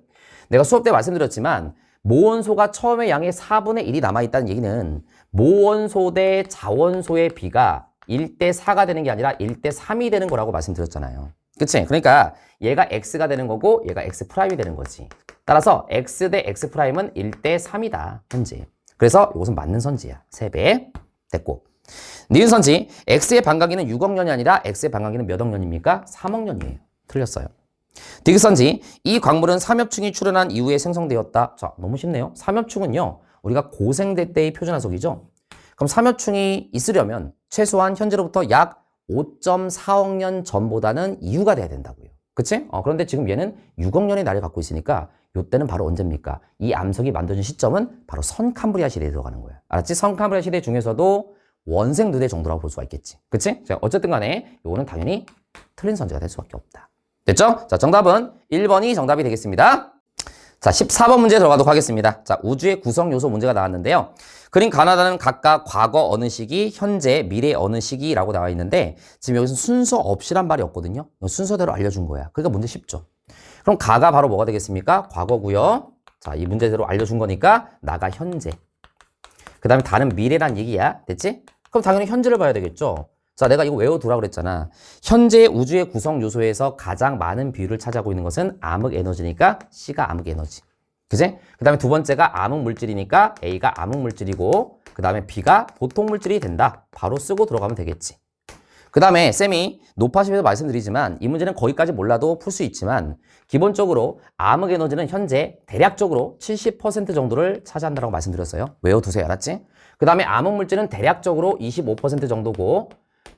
내가 수업 때 말씀드렸지만 모원소가 처음에 양의 4분의 1이 남아있다는 얘기는 모원소 대 자원소의 비가 1대4가 되는 게 아니라 1대3이 되는 거라고 말씀드렸잖아요. 그치? 그러니까 얘가 X가 되는 거고 얘가 X'이 되는 거지. 따라서 X 대 X'은 1대3이다. 현재. 그래서 이것은 맞는 선지야. 3배. 됐고. 니은 선지. X의 반감기는 6억 년이 아니라 X의 반감기는 몇 억 년입니까? 3억 년이에요. 틀렸어요. 디귿선지. 이 광물은 삼엽충이 출현한 이후에 생성되었다. 자, 너무 쉽네요. 삼엽충은요, 우리가 고생대 때의 표준화석이죠. 그럼 삼엽충이 있으려면 최소한 현재로부터 약 5.4억 년 전보다는 이후가 돼야 된다고요. 그치? 그런데 지금 얘는 6억 년의 나이를 갖고 있으니까 이때는 바로 언제입니까? 이 암석이 만들어진 시점은 바로 선캄브리아 시대에 들어가는 거야. 알았지? 선캄브리아 시대 중에서도 원생 누대 정도라고 볼 수가 있겠지. 그치? 자, 어쨌든 간에 이거는 당연히 틀린 선지가 될 수밖에 없다. 됐죠? 자, 정답은 1번이 정답이 되겠습니다. 자, 14번 문제 들어가도록 하겠습니다. 자, 우주의 구성 요소 문제가 나왔는데요. 그림 가나다는 각각 과거 어느 시기, 현재, 미래 어느 시기라고 나와 있는데 지금 여기서 순서 없이란 말이 없거든요. 순서대로 알려준 거야. 그러니까 문제 쉽죠. 그럼 가가 바로 뭐가 되겠습니까? 과거고요. 자, 이 문제대로 알려준 거니까 나가 현재. 그 다음에 다른 미래란 얘기야. 됐지? 그럼 당연히 현재를 봐야 되겠죠. 자, 내가 이거 외워두라고 그랬잖아. 현재 우주의 구성 요소에서 가장 많은 비율을 차지하고 있는 것은 암흑 에너지니까 C가 암흑 에너지. 그지? 그 다음에 두 번째가 암흑 물질이니까 A가 암흑 물질이고 그 다음에 B가 보통 물질이 된다. 바로 쓰고 들어가면 되겠지. 그 다음에 쌤이 노파심에서 말씀드리지만 이 문제는 거기까지 몰라도 풀 수 있지만 기본적으로 암흑 에너지는 현재 대략적으로 70% 정도를 차지한다고 말씀드렸어요. 외워두세요. 알았지? 그 다음에 암흑 물질은 대략적으로 25% 정도고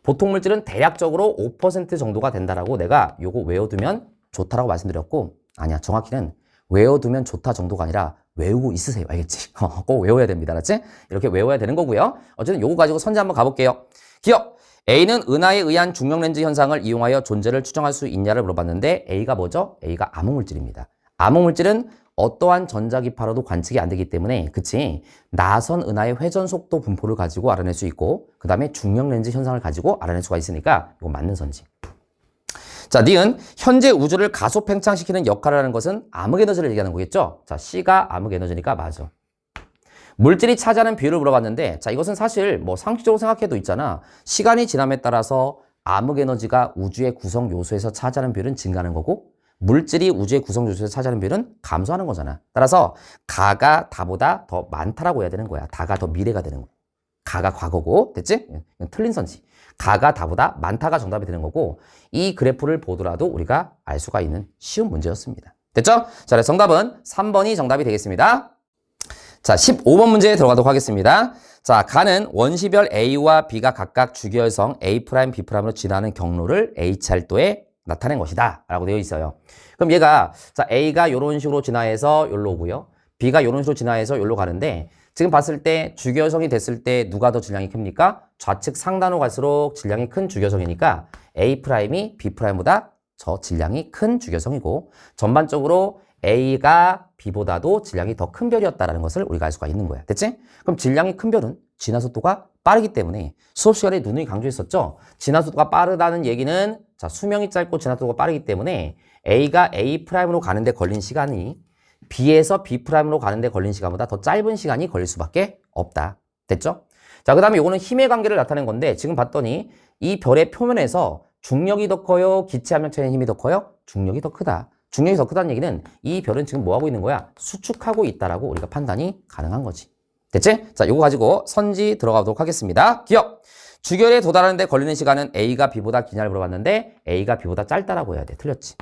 보통 물질은 대략적으로 5% 정도가 된다라고 내가 요거 외워두면 좋다라고 말씀드렸고 아니야. 정확히는 외워두면 좋다 정도가 아니라 외우고 있으세요. 알겠지? 꼭 외워야 됩니다. 알았지? 이렇게 외워야 되는 거고요. 어쨌든 요거 가지고 선지 한번 가볼게요. 기억! A는 은하에 의한 중력렌즈 현상을 이용하여 존재를 추정할 수 있냐를 물어봤는데 A가 뭐죠? A가 암흑물질입니다. 암흑물질은 어떠한 전자기파로도 관측이 안 되기 때문에 그치? 나선 은하의 회전 속도 분포를 가지고 알아낼 수 있고 그 다음에 중력렌즈 현상을 가지고 알아낼 수가 있으니까 이거 맞는 선지. 자, 니은 현재 우주를 가속 팽창시키는 역할을 하는 것은 암흑에너지를 얘기하는 거겠죠? 자, C가 암흑에너지니까 맞아. 물질이 차지하는 비율을 물어봤는데, 자, 이것은 사실 뭐 상식적으로 생각해도 있잖아. 시간이 지남에 따라서 암흑 에너지가 우주의 구성 요소에서 차지하는 비율은 증가하는 거고, 물질이 우주의 구성 요소에서 차지하는 비율은 감소하는 거잖아. 따라서 가가 다보다 더 많다라고 해야 되는 거야. 다가 더 미래가 되는 거야. 가가 과거고, 됐지? 이건 틀린 선지. 가가 다보다 많다가 정답이 되는 거고, 이 그래프를 보더라도 우리가 알 수가 있는 쉬운 문제였습니다. 됐죠? 자, 그래서 정답은 3번이 정답이 되겠습니다. 자, 15번 문제에 들어가도록 하겠습니다. 자, 가는 원시별 A와 B가 각각 주기혈성 A', B'으로 지나는 경로를 H활도에 나타낸 것이다 라고 되어 있어요. 그럼 얘가 자 A가 이런 식으로 진화해서 여기로 오고요. B가 이런 식으로 진화해서 여기로 가는데 지금 봤을 때 주기혈성이 됐을 때 누가 더 질량이 큽니까? 좌측 상단으로 갈수록 질량이 큰 주기혈성이니까 A'이 B'보다 저 질량이 큰 주기혈성이고 전반적으로 A가 B보다도 질량이 더 큰 별이었다는 것을 우리가 알 수가 있는 거야. 됐지? 그럼 질량이 큰 별은 진화 속도가 빠르기 때문에 수업 시간에 누누이 강조했었죠. 진화 속도가 빠르다는 얘기는 자 수명이 짧고 진화 속도가 빠르기 때문에 A가 A'로 가는데 걸린 시간이 B에서 B'로 가는데 걸린 시간보다 더 짧은 시간이 걸릴 수밖에 없다. 됐죠? 자, 그 다음에 이거는 힘의 관계를 나타낸 건데 지금 봤더니 이 별의 표면에서 중력이 더 커요? 기체 압력차의 힘이 더 커요? 중력이 더 크다. 중력이 더 크다는 얘기는 이 별은 지금 뭐 하고 있는 거야? 수축하고 있다라고 우리가 판단이 가능한 거지. 됐지? 자, 요거 가지고 선지 들어가도록 하겠습니다. 기억! 주결에 도달하는 데 걸리는 시간은 A가 B보다 기냐를 물어봤는데 A가 B보다 짧다라고 해야 돼. 틀렸지?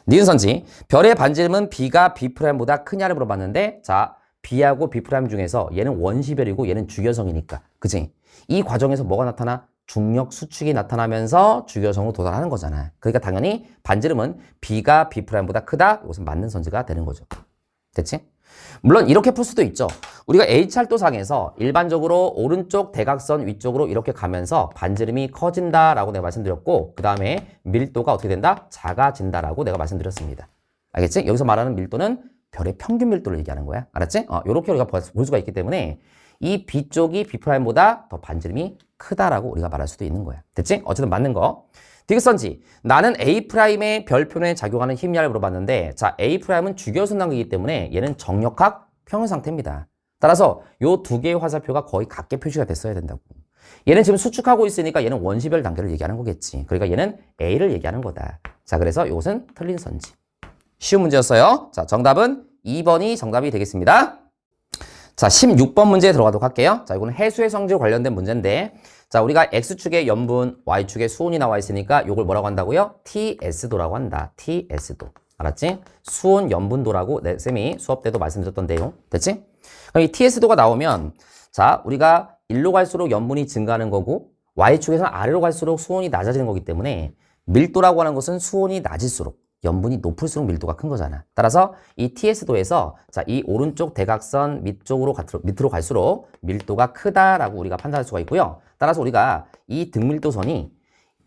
니은 선지. 별의 반지름은 B가 B'보다 크냐를 물어봤는데 자, B하고 B' 중에서 얘는 원시별이고 얘는 주결성이니까. 그치? 이 과정에서 뭐가 나타나? 중력 수축이 나타나면서 주결성으로 도달하는 거잖아. 그러니까 당연히 반지름은 B가 B'보다 크다. 이것은 맞는 선지가 되는 거죠. 됐지? 물론 이렇게 풀 수도 있죠. 우리가 H활도상에서 일반적으로 오른쪽 대각선 위쪽으로 이렇게 가면서 반지름이 커진다라고 내가 말씀드렸고 그 다음에 밀도가 어떻게 된다? 작아진다라고 내가 말씀드렸습니다. 알겠지? 여기서 말하는 밀도는 별의 평균 밀도를 얘기하는 거야. 알았지? 이렇게 우리가 볼 수가 있기 때문에 이 B쪽이 B'보다 더 반지름이 크다라고 우리가 말할 수도 있는 거야. 됐지? 어쨌든 맞는 거. 디귿선지. 나는 A'의 별표면에 작용하는 힘이냐를 물어봤는데 자, A'은 주결선 단계이기 때문에 얘는 정력학 평형 상태입니다. 따라서 요 두 개의 화살표가 거의 같게 표시가 됐어야 된다고. 얘는 지금 수축하고 있으니까 얘는 원시별 단계를 얘기하는 거겠지. 그러니까 얘는 A를 얘기하는 거다. 자, 그래서 이것은 틀린 선지. 쉬운 문제였어요. 자, 정답은 2번이 정답이 되겠습니다. 자, 16번 문제에 들어가도록 할게요. 자, 이거는 해수의 성질 관련된 문제인데 자, 우리가 X축에 염분, Y축에 수온이 나와 있으니까 이걸 뭐라고 한다고요? TS도라고 한다. TS도. 알았지? 수온 염분도라고 쌤이 수업 때도 말씀드렸던 내용. 됐지? 그럼 이 TS도가 나오면 자, 우리가 일로 갈수록 염분이 증가하는 거고 Y축에서는 아래로 갈수록 수온이 낮아지는 거기 때문에 밀도라고 하는 것은 수온이 낮을수록 염분이 높을수록 밀도가 큰 거잖아. 따라서 이 TS도에서 자, 이 오른쪽 대각선 밑으로 갈수록 밀도가 크다라고 우리가 판단할 수가 있고요. 따라서 우리가 이 등밀도선이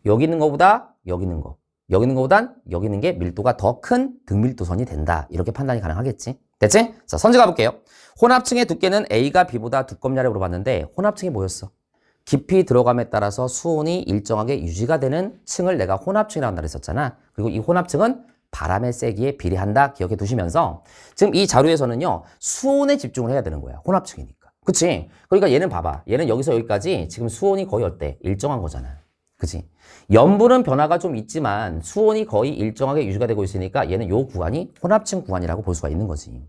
여기 있는 것보다 여기 있는 거, 여기 있는 것보단 여기 있는 게 밀도가 더 큰 등밀도선이 된다. 이렇게 판단이 가능하겠지. 됐지? 자, 선지 가볼게요. 혼합층의 두께는 A가 B보다 두껍냐를 물어봤는데 혼합층이 뭐였어? 깊이 들어감에 따라서 수온이 일정하게 유지가 되는 층을 내가 혼합층이라고 한다 그랬었잖아. 그리고 이 혼합층은 바람의 세기에 비례한다 기억해 두시면서 지금 이 자료에서는요. 수온에 집중을 해야 되는 거야. 혼합층이니까. 그치? 그러니까 얘는 봐봐. 얘는 여기서 여기까지 지금 수온이 거의 어때? 일정한 거잖아. 그치? 염분은 변화가 좀 있지만 수온이 거의 일정하게 유지가 되고 있으니까 얘는 요 구간이 혼합층 구간이라고 볼 수가 있는 거지.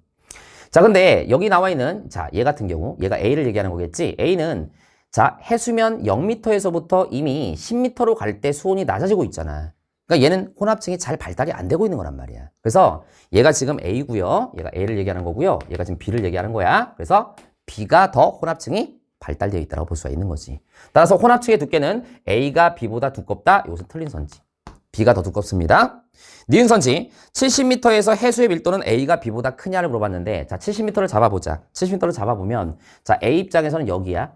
자, 근데 여기 나와 있는 자, 얘 같은 경우 얘가 A를 얘기하는 거겠지. A는 자, 해수면 0m에서부터 이미 10m로 갈 때 수온이 낮아지고 있잖아. 그러니까 얘는 혼합층이 잘 발달이 안 되고 있는 거란 말이야. 그래서 얘가 지금 A고요. 얘가 A를 얘기하는 거고요. 얘가 지금 B를 얘기하는 거야. 그래서 B가 더 혼합층이 발달되어 있다고 볼 수가 있는 거지. 따라서 혼합층의 두께는 A가 B보다 두껍다. 이것은 틀린 선지. B가 더 두껍습니다. 니은 선지. 70m에서 해수의 밀도는 A가 B보다 크냐를 물어봤는데 자, 70m를 잡아보자. 70m를 잡아보면 자, A 입장에서는 여기야.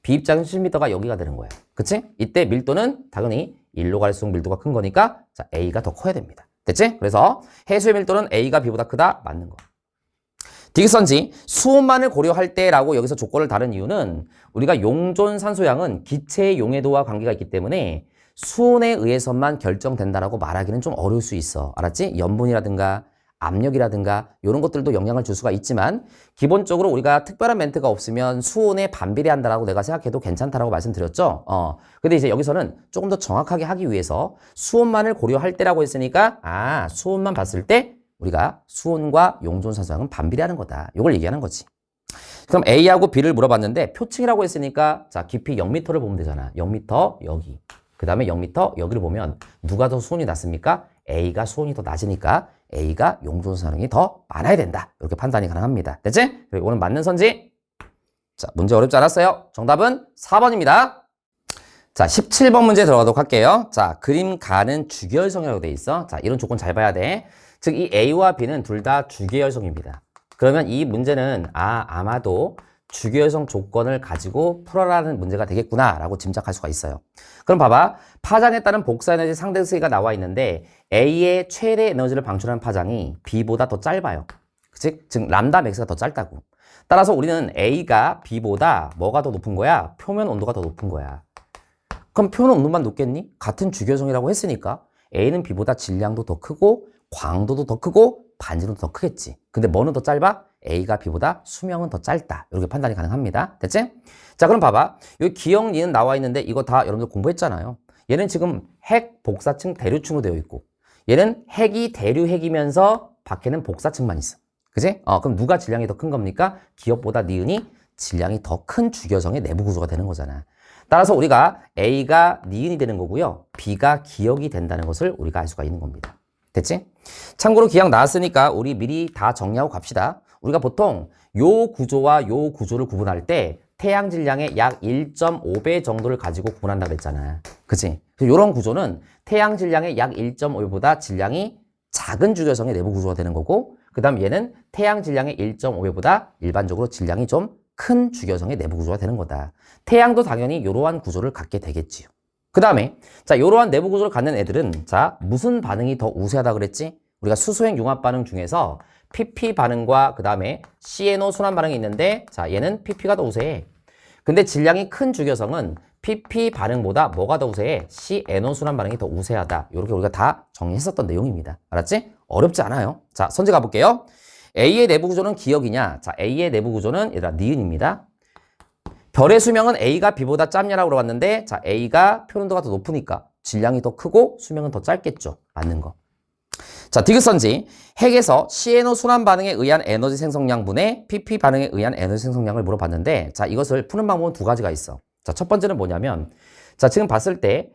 B 입장에서 70m가 여기가 되는 거야. 그치? 이때 밀도는 당연히 1로 갈수록 밀도가 큰 거니까 자, A가 더 커야 됩니다. 됐지? 그래서 해수의 밀도는 A가 B보다 크다. 맞는 거. 디귿선지. 수온만을 고려할 때라고 여기서 조건을 다른 이유는 우리가 용존 산소량은 기체의 용해도와 관계가 있기 때문에 수온에 의해서만 결정된다라고 말하기는 좀 어려울 수 있어. 알았지? 염분이라든가 압력이라든가 이런 것들도 영향을 줄 수가 있지만 기본적으로 우리가 특별한 멘트가 없으면 수온에 반비례한다라고 내가 생각해도 괜찮다라고 말씀드렸죠. 근데 이제 여기서는 조금 더 정확하게 하기 위해서 수온만을 고려할 때라고 했으니까 수온만 봤을 때 우리가 수온과 용존산소량은 반비례하는 거다. 이걸 얘기하는 거지. 그럼 A하고 B를 물어봤는데 표층이라고 했으니까 자 깊이 0m를 보면 되잖아. 0m 여기. 그 다음에 0m 여기를 보면 누가 더 수온이 낮습니까? A가 수온이 더 낮으니까 A가 용존산소량이 더 많아야 된다. 이렇게 판단이 가능합니다. 됐지? 그리고 오늘 맞는 선지. 자, 문제 어렵지 않았어요. 정답은 4번입니다. 자, 17번 문제 들어가도록 할게요. 자, 그림 가는 주계열성이라고 돼 있어. 자, 이런 조건 잘 봐야 돼. 즉, 이 A와 B는 둘 다 주계열성입니다. 그러면 이 문제는 아마도 주계열성 조건을 가지고 풀어라는 문제가 되겠구나라고 짐작할 수가 있어요. 그럼 봐봐. 파장에 따른 복사에너지 상대수가 나와 있는데 A의 최대 에너지를 방출하는 파장이 B보다 더 짧아요. 그치? 즉 람다 맥스가 더 짧다고. 따라서 우리는 A가 B보다 뭐가 더 높은 거야? 표면 온도가 더 높은 거야. 그럼 표면 온도만 높겠니? 같은 주계열성이라고 했으니까 A는 B보다 질량도 더 크고 광도도 더 크고 반지름도 더 크겠지. 근데 뭐는 더 짧아? A가 B보다 수명은 더 짧다. 이렇게 판단이 가능합니다. 됐지? 자, 그럼 봐봐. 여기 기역, 니은 나와 있는데 이거 다 여러분들 공부했잖아요. 얘는 지금 핵, 복사층, 대류층으로 되어 있고 얘는 핵이 대류 핵이면서 밖에는 복사층만 있어. 그지? 그럼 누가 질량이 더 큰 겁니까? 기역보다 니은이 질량이 더 큰 주계열성의 내부 구조가 되는 거잖아. 따라서 우리가 A가 니은이 되는 거고요. B가 기역이 된다는 것을 우리가 알 수가 있는 겁니다. 됐지? 참고로 기억 나왔으니까 우리 미리 다 정리하고 갑시다. 우리가 보통 요 구조와 요 구조를 구분할 때 태양 질량의 약 1.5배 정도를 가지고 구분한다고 그랬잖아. 그치? 요런 구조는 태양 질량의 약 1.5배보다 질량이 작은 주계열성의 내부 구조가 되는 거고 그 다음 얘는 태양 질량의 1.5배보다 일반적으로 질량이 좀 큰 주계열성의 내부 구조가 되는 거다. 태양도 당연히 이러한 구조를 갖게 되겠지요. 그 다음에 자 이러한 내부 구조를 갖는 애들은 자 무슨 반응이 더 우세하다 그랬지? 우리가 수소행 융합 반응 중에서 PP 반응과 그 다음에 CNO 순환 반응이 있는데 자 얘는 PP가 더 우세해. 근데 질량이 큰 주계성은 PP 반응보다 뭐가 더 우세해? CNO 순환 반응이 더 우세하다. 이렇게 우리가 다 정리했었던 내용입니다. 알았지? 어렵지 않아요. 자 선제 가볼게요. A의 내부 구조는 기역이냐? 자 A의 내부 구조는 얘들아 니은입니다. 별의 수명은 A가 B보다 짧냐라고 물어봤는데 자 A가 표온도가 더 높으니까 질량이 더 크고 수명은 더 짧겠죠. 맞는 거. 자 디귿선지 핵에서 CNO 순환 반응에 의한 에너지 생성량분의 PP 반응에 의한 에너지 생성량을 물어봤는데 자 이것을 푸는 방법은 두 가지가 있어. 자 첫 번째는 뭐냐면 자 지금 봤을 때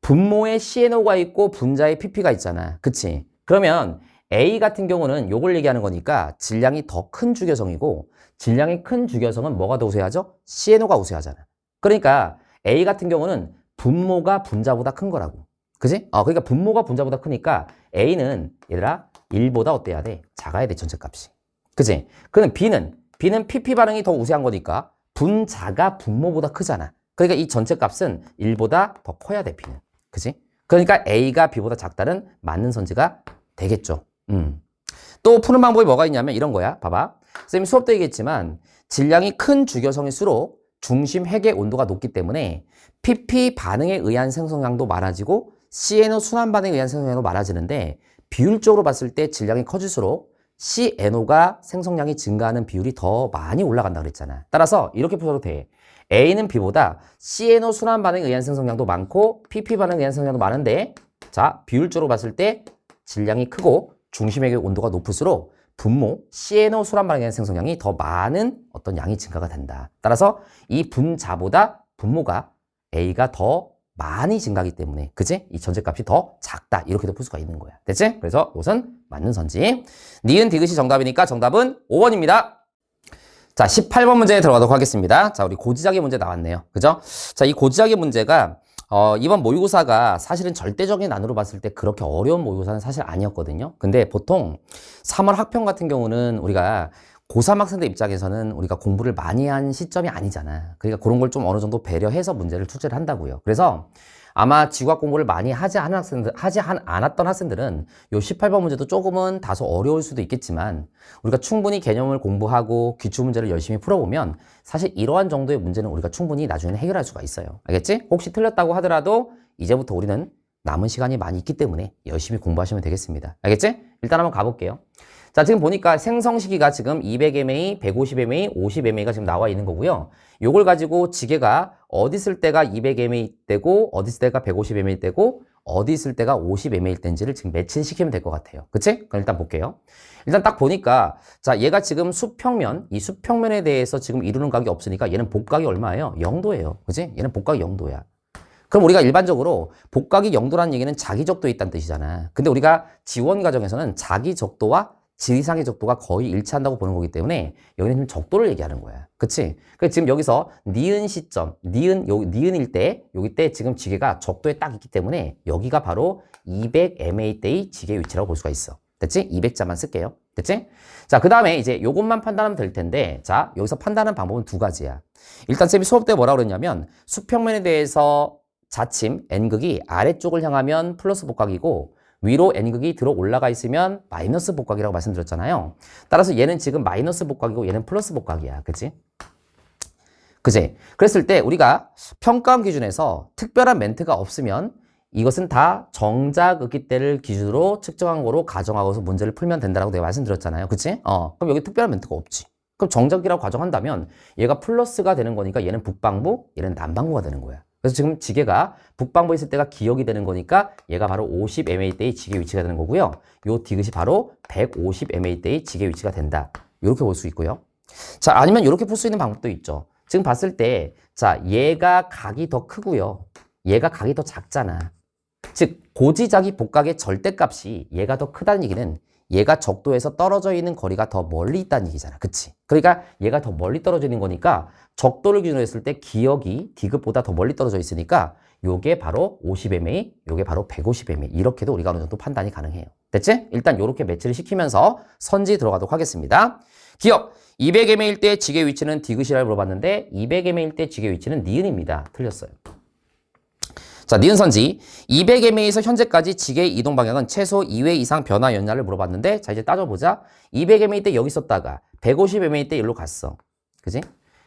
분모에 CNO가 있고 분자에 PP가 있잖아. 그치? 그러면 A 같은 경우는 요걸 얘기하는 거니까 질량이 더 큰 주계성이고 질량이 큰 주계성은 뭐가 더 우세하죠? CNO가 우세하잖아. 그러니까 A 같은 경우는 분모가 분자보다 큰 거라고. 그지? 그러니까 분모가 분자보다 크니까 A는 얘들아 1보다 어때야 돼? 작아야 돼 전체값이. 그지? 그럼 B는 PP 반응이 더 우세한 거니까 분자가 분모보다 크잖아. 그러니까 이 전체값은 1보다 더 커야 돼 B는. 그지? 그러니까 A가 B보다 작다는 맞는 선지가 되겠죠. 또 푸는 방법이 뭐가 있냐면 이런 거야. 봐봐. 선생님 수업 때 얘기했지만 질량이 큰 주계성일수록 중심 핵의 온도가 높기 때문에 PP 반응에 의한 생성량도 많아지고 CNO 순환 반응에 의한 생성량도 많아지는데 비율적으로 봤을 때 질량이 커질수록 CNO가 생성량이 증가하는 비율이 더 많이 올라간다 그랬잖아. 따라서 이렇게 풀어도 돼. A는 B보다 CNO 순환 반응에 의한 생성량도 많고 PP 반응에 의한 생성량도 많은데 자 비율적으로 봤을 때 질량이 크고 중심액의 온도가 높을수록 분모 CNO 순환 반응에 의한 생성량이 더 많은 어떤 양이 증가가 된다. 따라서 이 분자보다 분모가 A가 더 많이 증가하기 때문에 그치? 이 전체값이 더 작다. 이렇게도 풀 수가 있는 거야. 됐지? 그래서 이것은 맞는 선지. 니은 디귿이 정답이니까 정답은 5번입니다. 자 18번 문제에 들어가도록 하겠습니다. 자 우리 고지작의 문제 나왔네요. 그죠? 자 이 고지작의 문제가 이번 모의고사가 사실은 절대적인 난으로 봤을 때 그렇게 어려운 모의고사는 사실 아니었거든요. 근데 보통 3월 학평 같은 경우는 우리가 고3 학생들 입장에서는 우리가 공부를 많이 한 시점이 아니잖아. 그러니까 그런 걸 좀 어느 정도 배려해서 문제를 출제를 한다고요. 그래서 아마 지구학 공부를 많이 하지 않았던 학생들은 요 18번 문제도 조금은 다소 어려울 수도 있겠지만 우리가 충분히 개념을 공부하고 기출문제를 열심히 풀어보면 사실 이러한 정도의 문제는 우리가 충분히 나중에는 해결할 수가 있어요. 알겠지? 혹시 틀렸다고 하더라도 이제부터 우리는 남은 시간이 많이 있기 때문에 열심히 공부하시면 되겠습니다. 알겠지? 일단 한번 가볼게요. 자, 지금 보니까 생성 시기가 지금 200mA, 150mA, 50mA가 지금 나와 있는 거고요. 요걸 가지고 지게가 어디 있을 때가 200mA 때고 어디 있을 때가 150mA 때고 어디 있을 때가 50mA 때인지를 지금 매칭시키면 될 것 같아요. 그치? 그럼 일단 볼게요. 일단 딱 보니까 자, 얘가 지금 수평면, 이 수평면에 대해서 지금 이루는 각이 없으니까 얘는 복각이 얼마예요? 0도예요. 그치? 얘는 복각이 0도야. 그럼 우리가 일반적으로 복각이 0도라는 얘기는 자기적도에 있다는 뜻이잖아. 근데 우리가 지원 과정에서는 자기적도와 지리상의 적도가 거의 일치한다고 보는 거기 때문에 여기는 좀 적도를 얘기하는 거야. 그치? 그래서 지금 여기서 니은 시점, 니은일 때, 여기 때 지금 지게가 적도에 딱 있기 때문에 여기가 바로 200mA 때의 지게 위치라고 볼 수가 있어. 됐지? 200자만 쓸게요. 됐지? 자, 그 다음에 이제 요것만 판단하면 될 텐데, 자, 여기서 판단하는 방법은 두 가지야. 일단 쌤이 수업 때 뭐라고 그랬냐면, 수평면에 대해서 자침, n극이 아래쪽을 향하면 플러스 복각이고, 위로 n극이 들어 올라가 있으면 마이너스 복각이라고 말씀드렸잖아요. 따라서 얘는 지금 마이너스 복각이고 얘는 플러스 복각이야. 그치? 그치? 그랬을 때 우리가 평가원 기준에서 특별한 멘트가 없으면 이것은 다 정자극기 때를 기준으로 측정한 거로 가정하고서 문제를 풀면 된다고 내가 말씀드렸잖아요. 그치? 그럼 여기 특별한 멘트가 없지. 그럼 정자극이라고 가정한다면 얘가 플러스가 되는 거니까 얘는 북방부, 얘는 남방부가 되는 거야. 그래서 지금 지게가 북방부에 있을 때가 기역이 되는 거니까 얘가 바로 50mA 때의 지게 위치가 되는 거고요. 요 디귿이 바로 150mA 때의 지게 위치가 된다. 이렇게 볼 수 있고요. 자, 아니면 이렇게 풀 수 있는 방법도 있죠. 지금 봤을 때, 자, 얘가 각이 더 크고요. 얘가 각이 더 작잖아. 즉, 고지자기 복각의 절대값이 얘가 더 크다는 얘기는 얘가 적도에서 떨어져 있는 거리가 더 멀리 있다는 얘기잖아. 그치? 그러니까 얘가 더 멀리 떨어져 있는 거니까 적도를 기준으로 했을 때 기역이 디귿보다 더 멀리 떨어져 있으니까 요게 바로 50mA, 요게 바로 150mA. 이렇게도 우리가 어느 정도 판단이 가능해요. 됐지? 일단 요렇게 매치를 시키면서 선지 들어가도록 하겠습니다. 기역 200mA일 때 지게 위치는 디귿이라고 물어봤는데 200mA일 때 지게 위치는 니은입니다. 틀렸어요. 자, 니은 선지 200mA에서 현재까지 지게의 이동 방향은 최소 2회 이상 변화였냐를 물어봤는데 자, 이제 따져보자. 200mA 때 여기 있었다가 150mA 때 일로 갔어. 그지?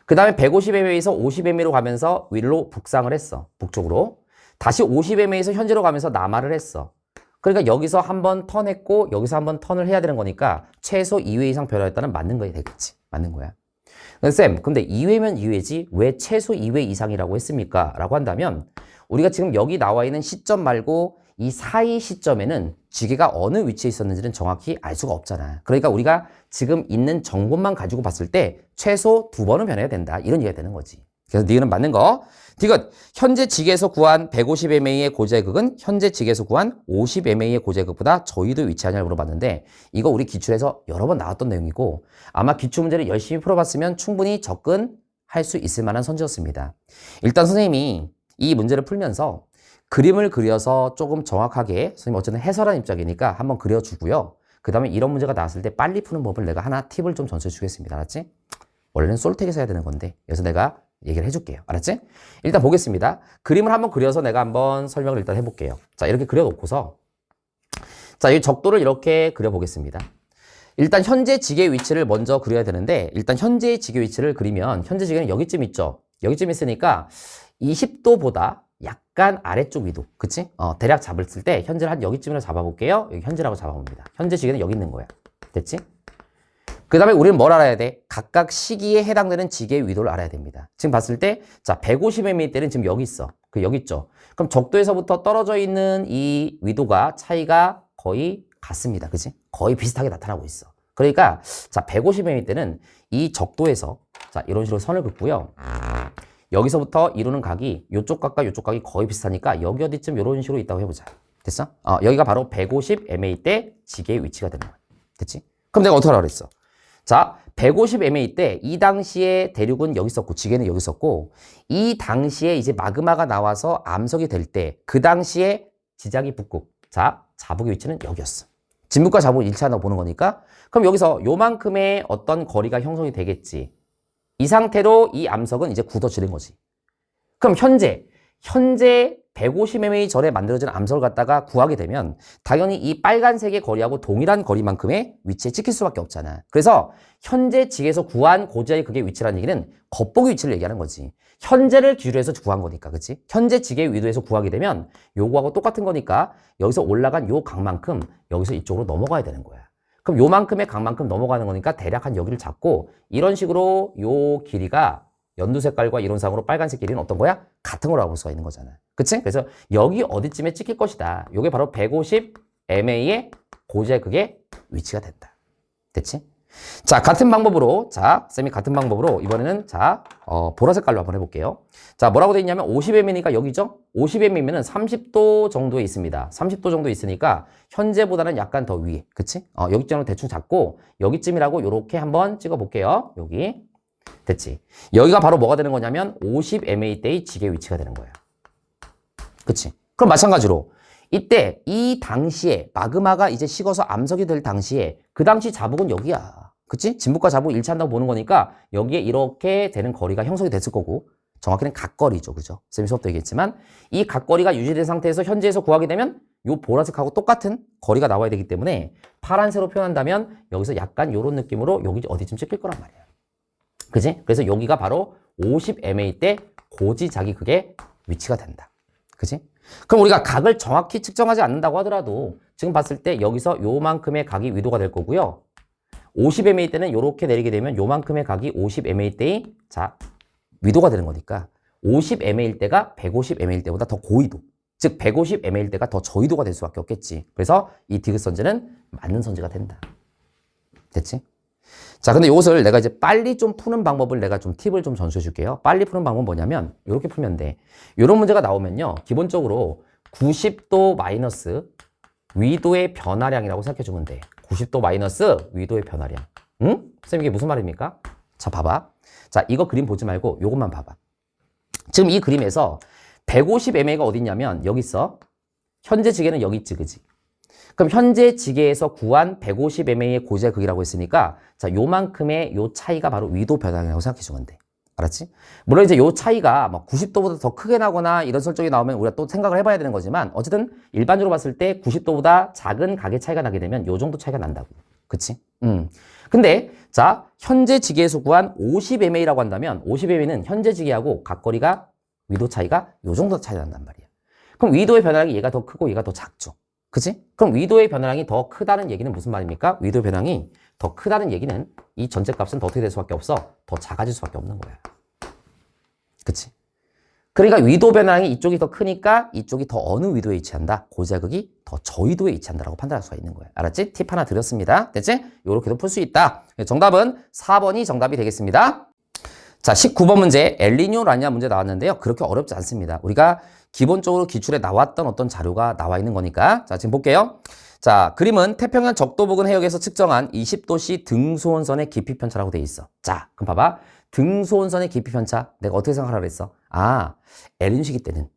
그 다음에 150mA에서 50mA로 가면서 위로 북상을 했어. 북쪽으로. 다시 50mA에서 현재로 가면서 남하를 했어. 그러니까 여기서 한번 턴했고 여기서 한번 턴을 해야 되는 거니까 최소 2회 이상 변화했다는 맞는 거야 되겠지. 맞는 거야. 쌤, 근데 2회면 2회지 왜 최소 2회 이상이라고 했습니까? 라고 한다면 우리가 지금 여기 나와 있는 시점 말고 이 사이 시점에는 지게가 어느 위치에 있었는지는 정확히 알 수가 없잖아. 그러니까 우리가 지금 있는 정보만 가지고 봤을 때 최소 2번은 변해야 된다. 이런 얘기가 되는 거지. 그래서 니은은 맞는 거. 디귿, 현재 지게에서 구한 150mA의 고제극은 현재 지게에서 구한 50mA의 고제극보다 저희도 위치하냐를 물어봤는데 이거 우리 기출에서 여러 번 나왔던 내용이고 아마 기출문제를 열심히 풀어봤으면 충분히 접근할 수 있을 만한 선지였습니다. 일단 선생님이 이 문제를 풀면서 그림을 그려서 조금 정확하게 선생님 어쨌든 해설하는 입장이니까 한번 그려주고요. 그 다음에 이런 문제가 나왔을 때 빨리 푸는 법을 내가 하나 팁을 좀 전수해 주겠습니다. 알았지? 원래는 솔텍에서 해야 되는 건데 그래서 내가 얘기를 해줄게요. 알았지? 일단 보겠습니다. 그림을 한번 그려서 내가 한번 설명을 일단 해볼게요. 자, 이렇게 그려놓고서 자, 이 적도를 이렇게 그려보겠습니다. 일단 현재 지게 위치를 먼저 그려야 되는데 일단 현재의 지게 위치를 그리면 현재 지게는 여기쯤 있죠. 여기쯤 있으니까 20도보다 약간 아래쪽 위도, 그치? 대략 잡았을 때 현재를 한 여기쯤으로 잡아볼게요. 여기 현재라고 잡아봅니다. 현재 지게는 여기 있는 거야. 됐지? 그 다음에 우리는 뭘 알아야 돼? 각각 시기에 해당되는 지게의 위도를 알아야 됩니다. 지금 봤을 때, 자, 150mA 때는 지금 여기 있어. 여기 있죠? 그럼 적도에서부터 떨어져 있는 이 위도가 차이가 거의 같습니다. 그치? 거의 비슷하게 나타나고 있어. 그러니까, 자, 150mA 때는 이 적도에서, 자, 이런 식으로 선을 긋고요. 여기서부터 이루는 각이 이쪽 각과 이쪽 각이 거의 비슷하니까 여기 어디쯤 이런 식으로 있다고 해보자. 됐어? 여기가 바로 150mA 때 지게의 위치가 되는 거야. 됐지? 그럼 내가 어떻게 하라고 그랬어? 자, 150mA 때 이 당시에 대륙은 여기 있었고 지게는 여기 있었고 이 당시에 이제 마그마가 나와서 암석이 될 때 그 당시에 지자기 북극, 자, 자북의 위치는 여기였어. 진북과 자북은 일치한다고 보는 거니까 그럼 여기서 요만큼의 어떤 거리가 형성이 되겠지. 이 상태로 이 암석은 이제 굳어지는 거지. 그럼 현재 150mm 전에 만들어진 암석을 갖다가 구하게 되면 당연히 이 빨간색의 거리하고 동일한 거리만큼의 위치에 찍힐 수밖에 없잖아. 그래서 현재 직에서 구한 고지의 극의 위치라는 얘기는 겉보기 위치를 얘기하는 거지. 현재를 기준으로 해서 구한 거니까, 그치? 현재 직의 위도에서 구하게 되면 요거하고 똑같은 거니까 여기서 올라간 요 각만큼 여기서 이쪽으로 넘어가야 되는 거야. 그럼 요만큼의 각만큼 넘어가는 거니까 대략 한 여기를 잡고 이런 식으로 요 길이가 연두 색깔과 이론상으로 빨간색 길이는 어떤 거야? 같은 거라고 볼 수가 있는 거잖아. 그치? 그래서 여기 어디쯤에 찍힐 것이다. 요게 바로 150MA의 고지의 극의 위치가 된다. 됐지? 자, 같은 방법으로, 쌤이 같은 방법으로 이번에는 보라색 깔로 한번 해볼게요. 자, 뭐라고 돼 있냐면 50mm니까 여기죠? 50mm면은 30도 정도에 있습니다. 30도 정도 있으니까 현재보다는 약간 더 위에. 그치? 여기쯤으로 대충 잡고 여기쯤이라고 요렇게 한번 찍어 볼게요. 여기. 됐지? 여기가 바로 뭐가 되는 거냐면 50MA 때의 직의 위치가 되는 거예요. 그치? 그럼 마찬가지로 이때 이 당시에 마그마가 이제 식어서 암석이 될 당시에 그 당시 자북은 여기야. 그치? 진북과 자북 일치한다고 보는 거니까 여기에 이렇게 되는 거리가 형성이 됐을 거고 정확히는 각거리죠. 그죠? 쌤이 수업도 얘기했지만 이 각거리가 유지된 상태에서 현재에서 구하게 되면 요 보라색하고 똑같은 거리가 나와야 되기 때문에 파란색으로 표현한다면 여기서 약간 요런 느낌으로 여기 어디쯤 찍힐 거란 말이야. 그지? 그래서 여기가 바로 50MA 때 고지자기 극의 위치가 된다. 그지? 그럼 우리가 각을 정확히 측정하지 않는다고 하더라도 지금 봤을 때 여기서 요만큼의 각이 위도가 될 거고요. 50MA 때는 요렇게 내리게 되면 요만큼의 각이 50MA 때의 위도가 되는 거니까 50MA일 때가 150MA일 때보다 더 고위도, 즉 150MA일 때가 더 저위도가 될 수밖에 없겠지. 그래서 이 디귿선지는 맞는 선지가 된다. 됐지? 자, 근데 이것을 내가 이제 빨리 좀 푸는 방법을 내가 좀 팁을 좀 전수해 줄게요. 빨리 푸는 방법은 뭐냐면 이렇게 풀면 돼. 이런 문제가 나오면요. 기본적으로 90도 마이너스 위도의 변화량이라고 생각해 주면 돼. 90도 마이너스 위도의 변화량. 응? 쌤 이게 무슨 말입니까? 자, 봐봐. 자, 이거 그림 보지 말고 요것만 봐봐. 지금 이 그림에서 150MA가 어디 있냐면 여기 있어. 현재 지게는 여기 있지, 그지? 그럼 현재 지게에서 구한 150MA의 고지의 극이라고 했으니까 자, 요만큼의 요 차이가 바로 위도 변화량이라고 생각해 주면 돼. 알았지? 물론 이제 요 차이가 막 90도보다 더 크게 나거나 이런 설정이 나오면 우리가 또 생각을 해봐야 되는 거지만 어쨌든 일반적으로 봤을 때 90도보다 작은 각의 차이가 나게 되면 요 정도 차이가 난다고. 그치? 근데 자, 현재 지게에서 구한 50MA라고 한다면 50MA는 현재 지게하고 각거리가 위도 차이가 요 정도 차이가 난단 말이야. 그럼 위도의 변화량이 얘가 더 크고 얘가 더 작죠. 그치? 그럼 위도의 변화량이 더 크다는 얘기는 무슨 말입니까? 위도의 변화량이 더 크다는 얘기는 이 전체 값은 더 어떻게 될 수밖에 없어? 더 작아질 수밖에 없는 거야. 그치? 그러니까 위도 변화량이 이쪽이 더 크니까 이쪽이 더 어느 위도에 위치한다? 고지의 극이 더 저위도에 위치한다라고 판단할 수가 있는 거야. 알았지? 팁 하나 드렸습니다. 됐지? 요렇게도 풀 수 있다. 정답은 4번이 정답이 되겠습니다. 자, 19번 문제 엘니뇨 라니냐 문제 나왔는데요. 그렇게 어렵지 않습니다. 우리가 기본적으로 기출에 나왔던 어떤 자료가 나와 있는 거니까. 자, 지금 볼게요. 자, 그림은 태평양 적도 부근 해역에서 측정한 20도씨 등소원선의 깊이 편차라고 돼 있어. 자, 그럼 봐봐. 등소원선의 깊이 편차. 내가 어떻게 생각하라고 그랬어? 아, 엘니뇨 시기 때는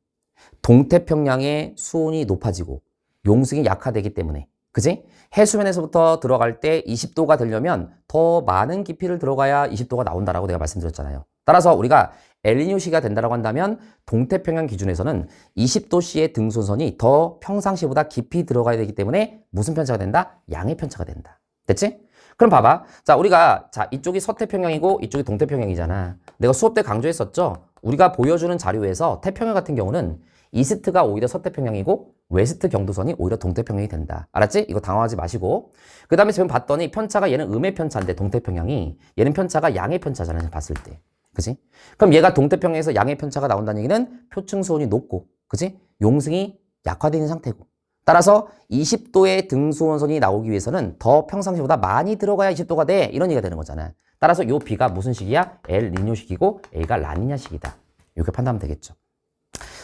동태평양의 수온이 높아지고 용승이 약화되기 때문에. 그지? 해수면에서부터 들어갈 때 20도가 되려면 더 많은 깊이를 들어가야 20도가 나온다라고 내가 말씀드렸잖아요. 따라서 우리가 엘니뇨 시기가 된다라고 한다면 동태평양 기준에서는 20도씨의 등소선이 더 평상시보다 깊이 들어가야 되기 때문에 무슨 편차가 된다? 양의 편차가 된다. 됐지? 그럼 봐봐. 자, 우리가 이쪽이 서태평양이고 이쪽이 동태평양이잖아. 내가 수업 때 강조했었죠? 우리가 보여주는 자료에서 태평양 같은 경우는 이스트가 오히려 서태평양이고 웨스트 경도선이 오히려 동태평양이 된다. 알았지? 이거 당황하지 마시고. 그 다음에 지금 봤더니 편차가 얘는 음의 편차인데 동태평양이 얘는 편차가 양의 편차잖아요. 봤을 때. 그지? 그럼 얘가 동태평양에서 양의 편차가 나온다는 얘기는 표층 수온이 높고 그지? 용승이 약화되어 있는 상태고 따라서 20도의 등수원선이 나오기 위해서는 더 평상시보다 많이 들어가야 20도가 돼. 이런 얘기가 되는 거잖아. 따라서 요 B가 무슨 시기야? 엘니뇨 시기고 A가 라니냐 시기다. 이렇게 판단하면 되겠죠.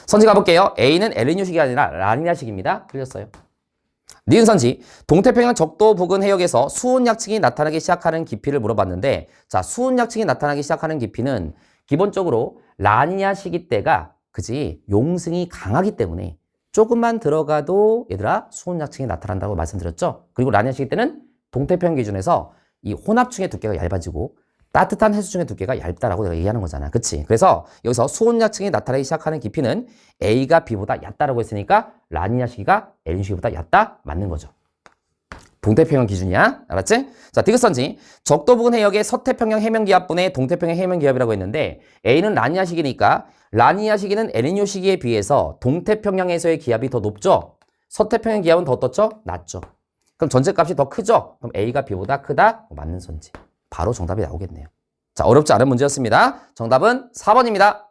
선지 가볼게요. A는 엘니뇨 시기가 아니라 라니냐 시기입니다. 틀렸어요. 니은 선지, 동태평양 적도 부근 해역에서 수온 약층이 나타나기 시작하는 깊이를 물어봤는데 자, 수온 약층이 나타나기 시작하는 깊이는 기본적으로 라니냐 시기 때가 그지 용승이 강하기 때문에 조금만 들어가도 얘들아 수온 약층이 나타난다고 말씀드렸죠. 그리고 라니냐 시기 때는 동태평양 기준에서 이 혼합층의 두께가 얇아지고 따뜻한 해수 중의 두께가 얇다라고 내가 얘기하는 거잖아. 그치? 그래서 여기서 수온약층이 나타나기 시작하는 깊이는 A가 B보다 얕다라고 했으니까 라니냐 시기가 엘니뇨 시기보다 얕다? 맞는 거죠. 동태평양 기준이야. 알았지? 자, 디귿선지. 적도 부근 해역의 서태평양 해면기압분의 동태평양 해면기압이라고 했는데 A는 라니냐 시기니까 라니냐 시기는 엘니뇨 시기에 비해서 동태평양에서의 기압이 더 높죠? 서태평양 기압은 더 어떻죠? 낮죠. 그럼 전체값이 더 크죠? 그럼 A가 B보다 크다? 맞는 선지. 바로 정답이 나오겠네요. 자, 어렵지 않은 문제였습니다. 정답은 4번입니다.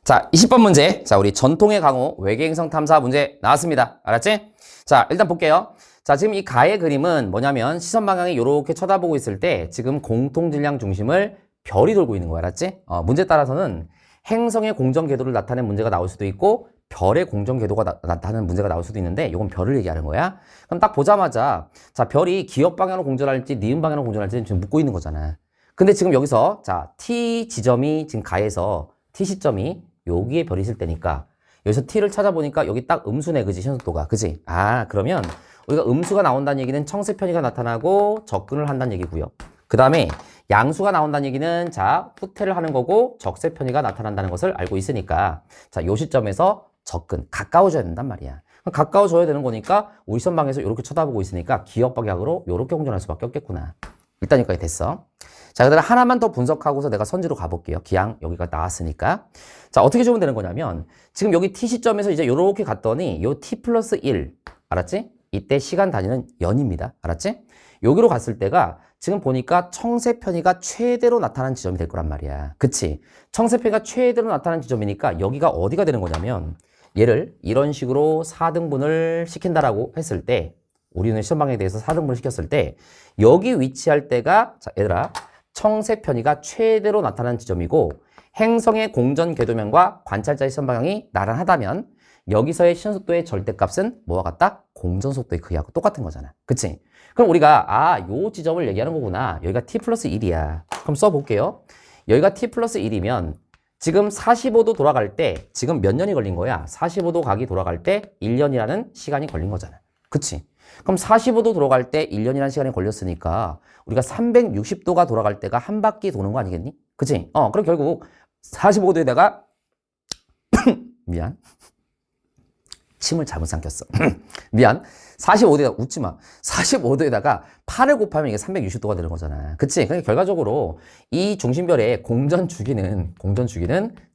자, 20번 문제. 자, 우리 전통의 강호 외계행성 탐사 문제 나왔습니다. 알았지? 자, 일단 볼게요. 자, 지금 이 가의 그림은 뭐냐면 시선 방향이 이렇게 쳐다보고 있을 때 지금 공통질량 중심을 별이 돌고 있는 거야. 알았지? 문제 따라서는 행성의 공전 궤도를 나타낸 문제가 나올 수도 있고 별의 공전 궤도가 나타나는 문제가 나올 수도 있는데 이건 별을 얘기하는 거야. 그럼 딱 보자마자 자, 별이 기역 방향으로 공전할지 니은 방향으로 공전할지 지금 묻고 있는 거잖아. 근데 지금 여기서 자, T 지점이 지금 가에서 T 시점이 여기에 별이 있을 때니까 여기서 T를 찾아보니까 여기 딱 음수네, 그지? 시선속도가. 그지? 아, 그러면 우리가 음수가 나온다는 얘기는 청색 편의가 나타나고 접근을 한다는 얘기고요. 그 다음에 양수가 나온다는 얘기는 자, 후퇴를 하는 거고 적색 편의가 나타난다는 것을 알고 있으니까 자, 요 시점에서 접근, 가까워져야 된단 말이야. 가까워져야 되는 거니까 우리 선방에서 이렇게 쳐다보고 있으니까 기역 방향으로 이렇게 공전할 수밖에 없겠구나. 일단 여기까지 됐어. 자, 그다음에 하나만 더 분석하고서 내가 선지로 가볼게요. 기항 여기가 나왔으니까. 자, 어떻게 주면 되는 거냐면 지금 여기 T 시점에서 이제 이렇게 갔더니 요 T 플러스 1 알았지? 이때 시간 단위는 연입니다. 알았지? 여기로 갔을 때가 지금 보니까 청색 편의가 최대로 나타난 지점이 될 거란 말이야. 그치? 청색 편의가 최대로 나타난 지점이니까 여기가 어디가 되는 거냐면 얘를 이런 식으로 4등분을 시킨다라고 했을 때 우리는 시험방에 대해서 4등분을 시켰을 때 여기 위치할 때가 자, 얘들아 청색 편의가 최대로 나타난 지점이고 행성의 공전 궤도면과 관찰자의 시선 방향이 나란하다면 여기서의 시선속도의 절대값은 뭐와 같다? 공전속도의 크기하고 똑같은 거잖아. 그치? 그럼 우리가 요 지점을 얘기하는 거구나. 여기가 t 플러스 1이야. 그럼 써볼게요. 여기가 t 플러스 1이면 지금 45도 돌아갈 때 지금 몇 년이 걸린 거야? 45도 각이 돌아갈 때 1년이라는 시간이 걸린 거잖아. 그치? 그럼 45도 돌아갈 때 1년이라는 시간이 걸렸으니까 우리가 360도가 돌아갈 때가 한 바퀴 도는 거 아니겠니? 그치? 그럼 결국 45도에다가 미안. 침을 잘못 삼켰어. 미안. 45도에다가 웃지 마. 45도에다가 8을 곱하면 이게 360도가 되는 거잖아. 그치? 그러니까 결과적으로 이 중심별의 공전 주기는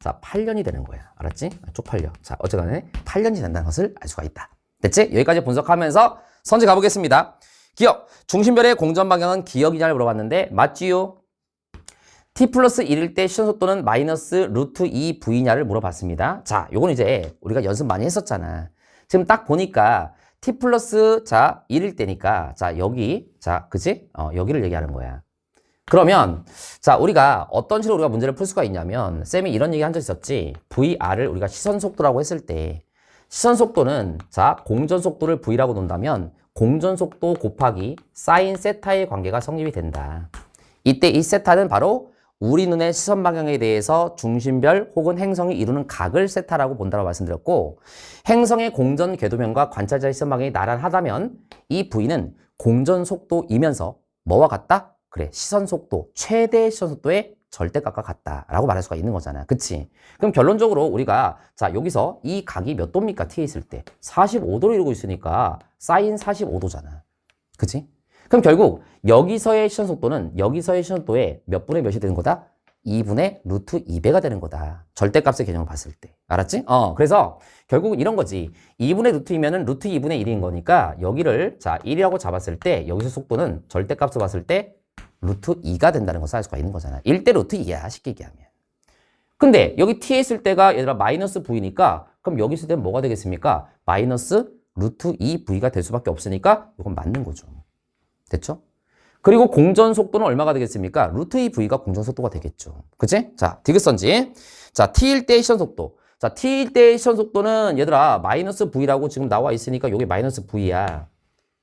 자, 8년이 되는 거야. 알았지? 쪽팔려. 자, 어쨌든 8년이 된다는 것을 알 수가 있다. 됐지? 여기까지 분석하면서 선지 가보겠습니다. 기억. 중심별의 공전 방향은 기억이냐를 물어봤는데 맞지요? t 플러스 1일 때 시선속도는 마이너스 루트 2v냐를 물어봤습니다. 자, 요건 이제 우리가 연습 많이 했었잖아. 지금 딱 보니까 t 플러스 자 1일 때니까 자 여기 자 그치? 여기를 얘기하는 거야. 그러면 자 우리가 어떤 식으로 우리가 문제를 풀 수가 있냐면 쌤이 이런 얘기 한 적 있었지. vr을 우리가 시선속도라고 했을 때 시선속도는 자 공전속도를 v라고 놓는다면 공전속도 곱하기 사인 세타의 관계가 성립이 된다. 이때 이 세타는 바로 우리 눈의 시선 방향에 대해서 중심별 혹은 행성이 이루는 각을 세타라고 본다고 말씀드렸고 행성의 공전 궤도면과 관찰자의 시선 방향이 나란하다면 이 V는 공전 속도이면서 뭐와 같다? 그래, 시선 속도, 최대 시선 속도의 절대값과 같다라고 말할 수가 있는 거잖아. 그치? 그럼 결론적으로 우리가 자 여기서 이 각이 몇 도입니까? T에 있을 때 45도를 이루고 있으니까 사인 45도잖아. 그치? 그럼 결국 여기서의 시선 속도는 여기서의 시선 속도의 몇 분의 몇이 되는 거다? 2분의 루트 2배가 되는 거다. 절대값의 개념을 봤을 때. 알았지? 그래서 결국은 이런 거지. 2분의 루트 2면은 루트 2분의 1인 거니까 여기를 자 1이라고 잡았을 때 여기서 속도는 절대값을 봤을 때 루트 2가 된다는 것을 알 수가 있는 거잖아. 1대 루트 2야. 쉽게 얘기하면. 근데 여기 t에 있을 때가 얘들아 마이너스 v니까 그럼 여기 있을 때는 뭐가 되겠습니까? 마이너스 루트 2v가 될 수밖에 없으니까 이건 맞는 거죠. 됐죠? 그리고 공전 속도는 얼마가 되겠습니까? 루트 2v가 공전 속도가 되겠죠. 그치? 자, 디귿선지. 자, t일 때의 시선 속도. 자, t일 때의 시선 속도는 얘들아 마이너스 v라고 지금 나와 있으니까 여기 마이너스 v야.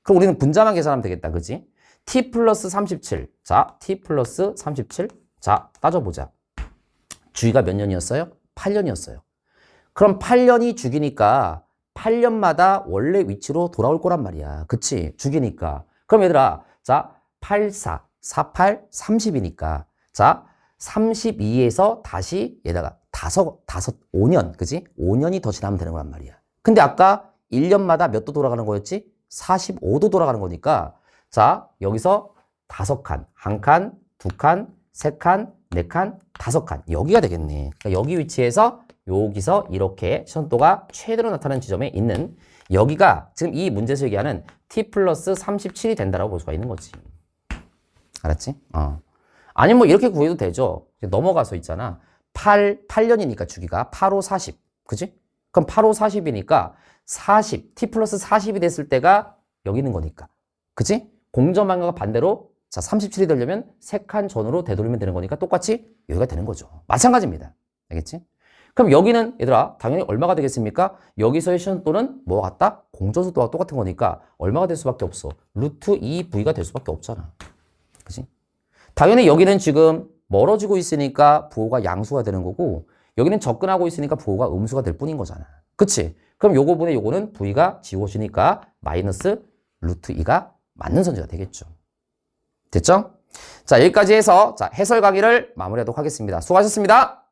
그럼 우리는 분자만 계산하면 되겠다. 그치? t 플러스 37. 자, t 플러스 37. 자, 따져보자. 주기가 몇 년이었어요? 8년이었어요. 그럼 8년이 주기니까 8년마다 원래 위치로 돌아올 거란 말이야. 그치? 주기니까. 그럼 얘들아, 자, 8, 4, 4, 8, 30이니까. 자, 32에서 다시 얘다가 5년, 그지? 5년이 더 지나면 되는 거란 말이야. 근데 아까 1년마다 몇 도 돌아가는 거였지? 45도 돌아가는 거니까 자, 여기서 5칸, 1칸, 2칸, 3칸, 4칸, 5칸 여기가 되겠네. 그러니까 여기 위치에서 여기서 이렇게 시선도가 최대로 나타나는 지점에 있는 여기가 지금 이 문제에서 얘기하는 t 플러스 37이 된다라고 볼 수가 있는 거지. 알았지? 아니 뭐 이렇게 구해도 되죠. 넘어가서 있잖아. 8년이니까 주기가 8, 5, 40. 그지? 그럼 8, 5, 40이니까 40, t 플러스 40이 됐을 때가 여기 있는 거니까. 그지? 공전방향과 반대로 자 37이 되려면 3칸 전으로 되돌리면 되는 거니까 똑같이 여기가 되는 거죠. 마찬가지입니다. 알겠지? 그럼 여기는 얘들아 당연히 얼마가 되겠습니까? 여기서의 시선도는 뭐와 같다? 공전속도와 똑같은 거니까 얼마가 될 수밖에 없어. 루트 2v가 될 수밖에 없잖아. 그치? 당연히 여기는 지금 멀어지고 있으니까 부호가 양수가 되는 거고 여기는 접근하고 있으니까 부호가 음수가 될 뿐인 거잖아. 그치? 그럼 요거분의 요거는 v가 지워지니까 마이너스 루트 2가 맞는 선지가 되겠죠. 됐죠? 자, 여기까지 해서 자, 해설 강의를 마무리하도록 하겠습니다. 수고하셨습니다.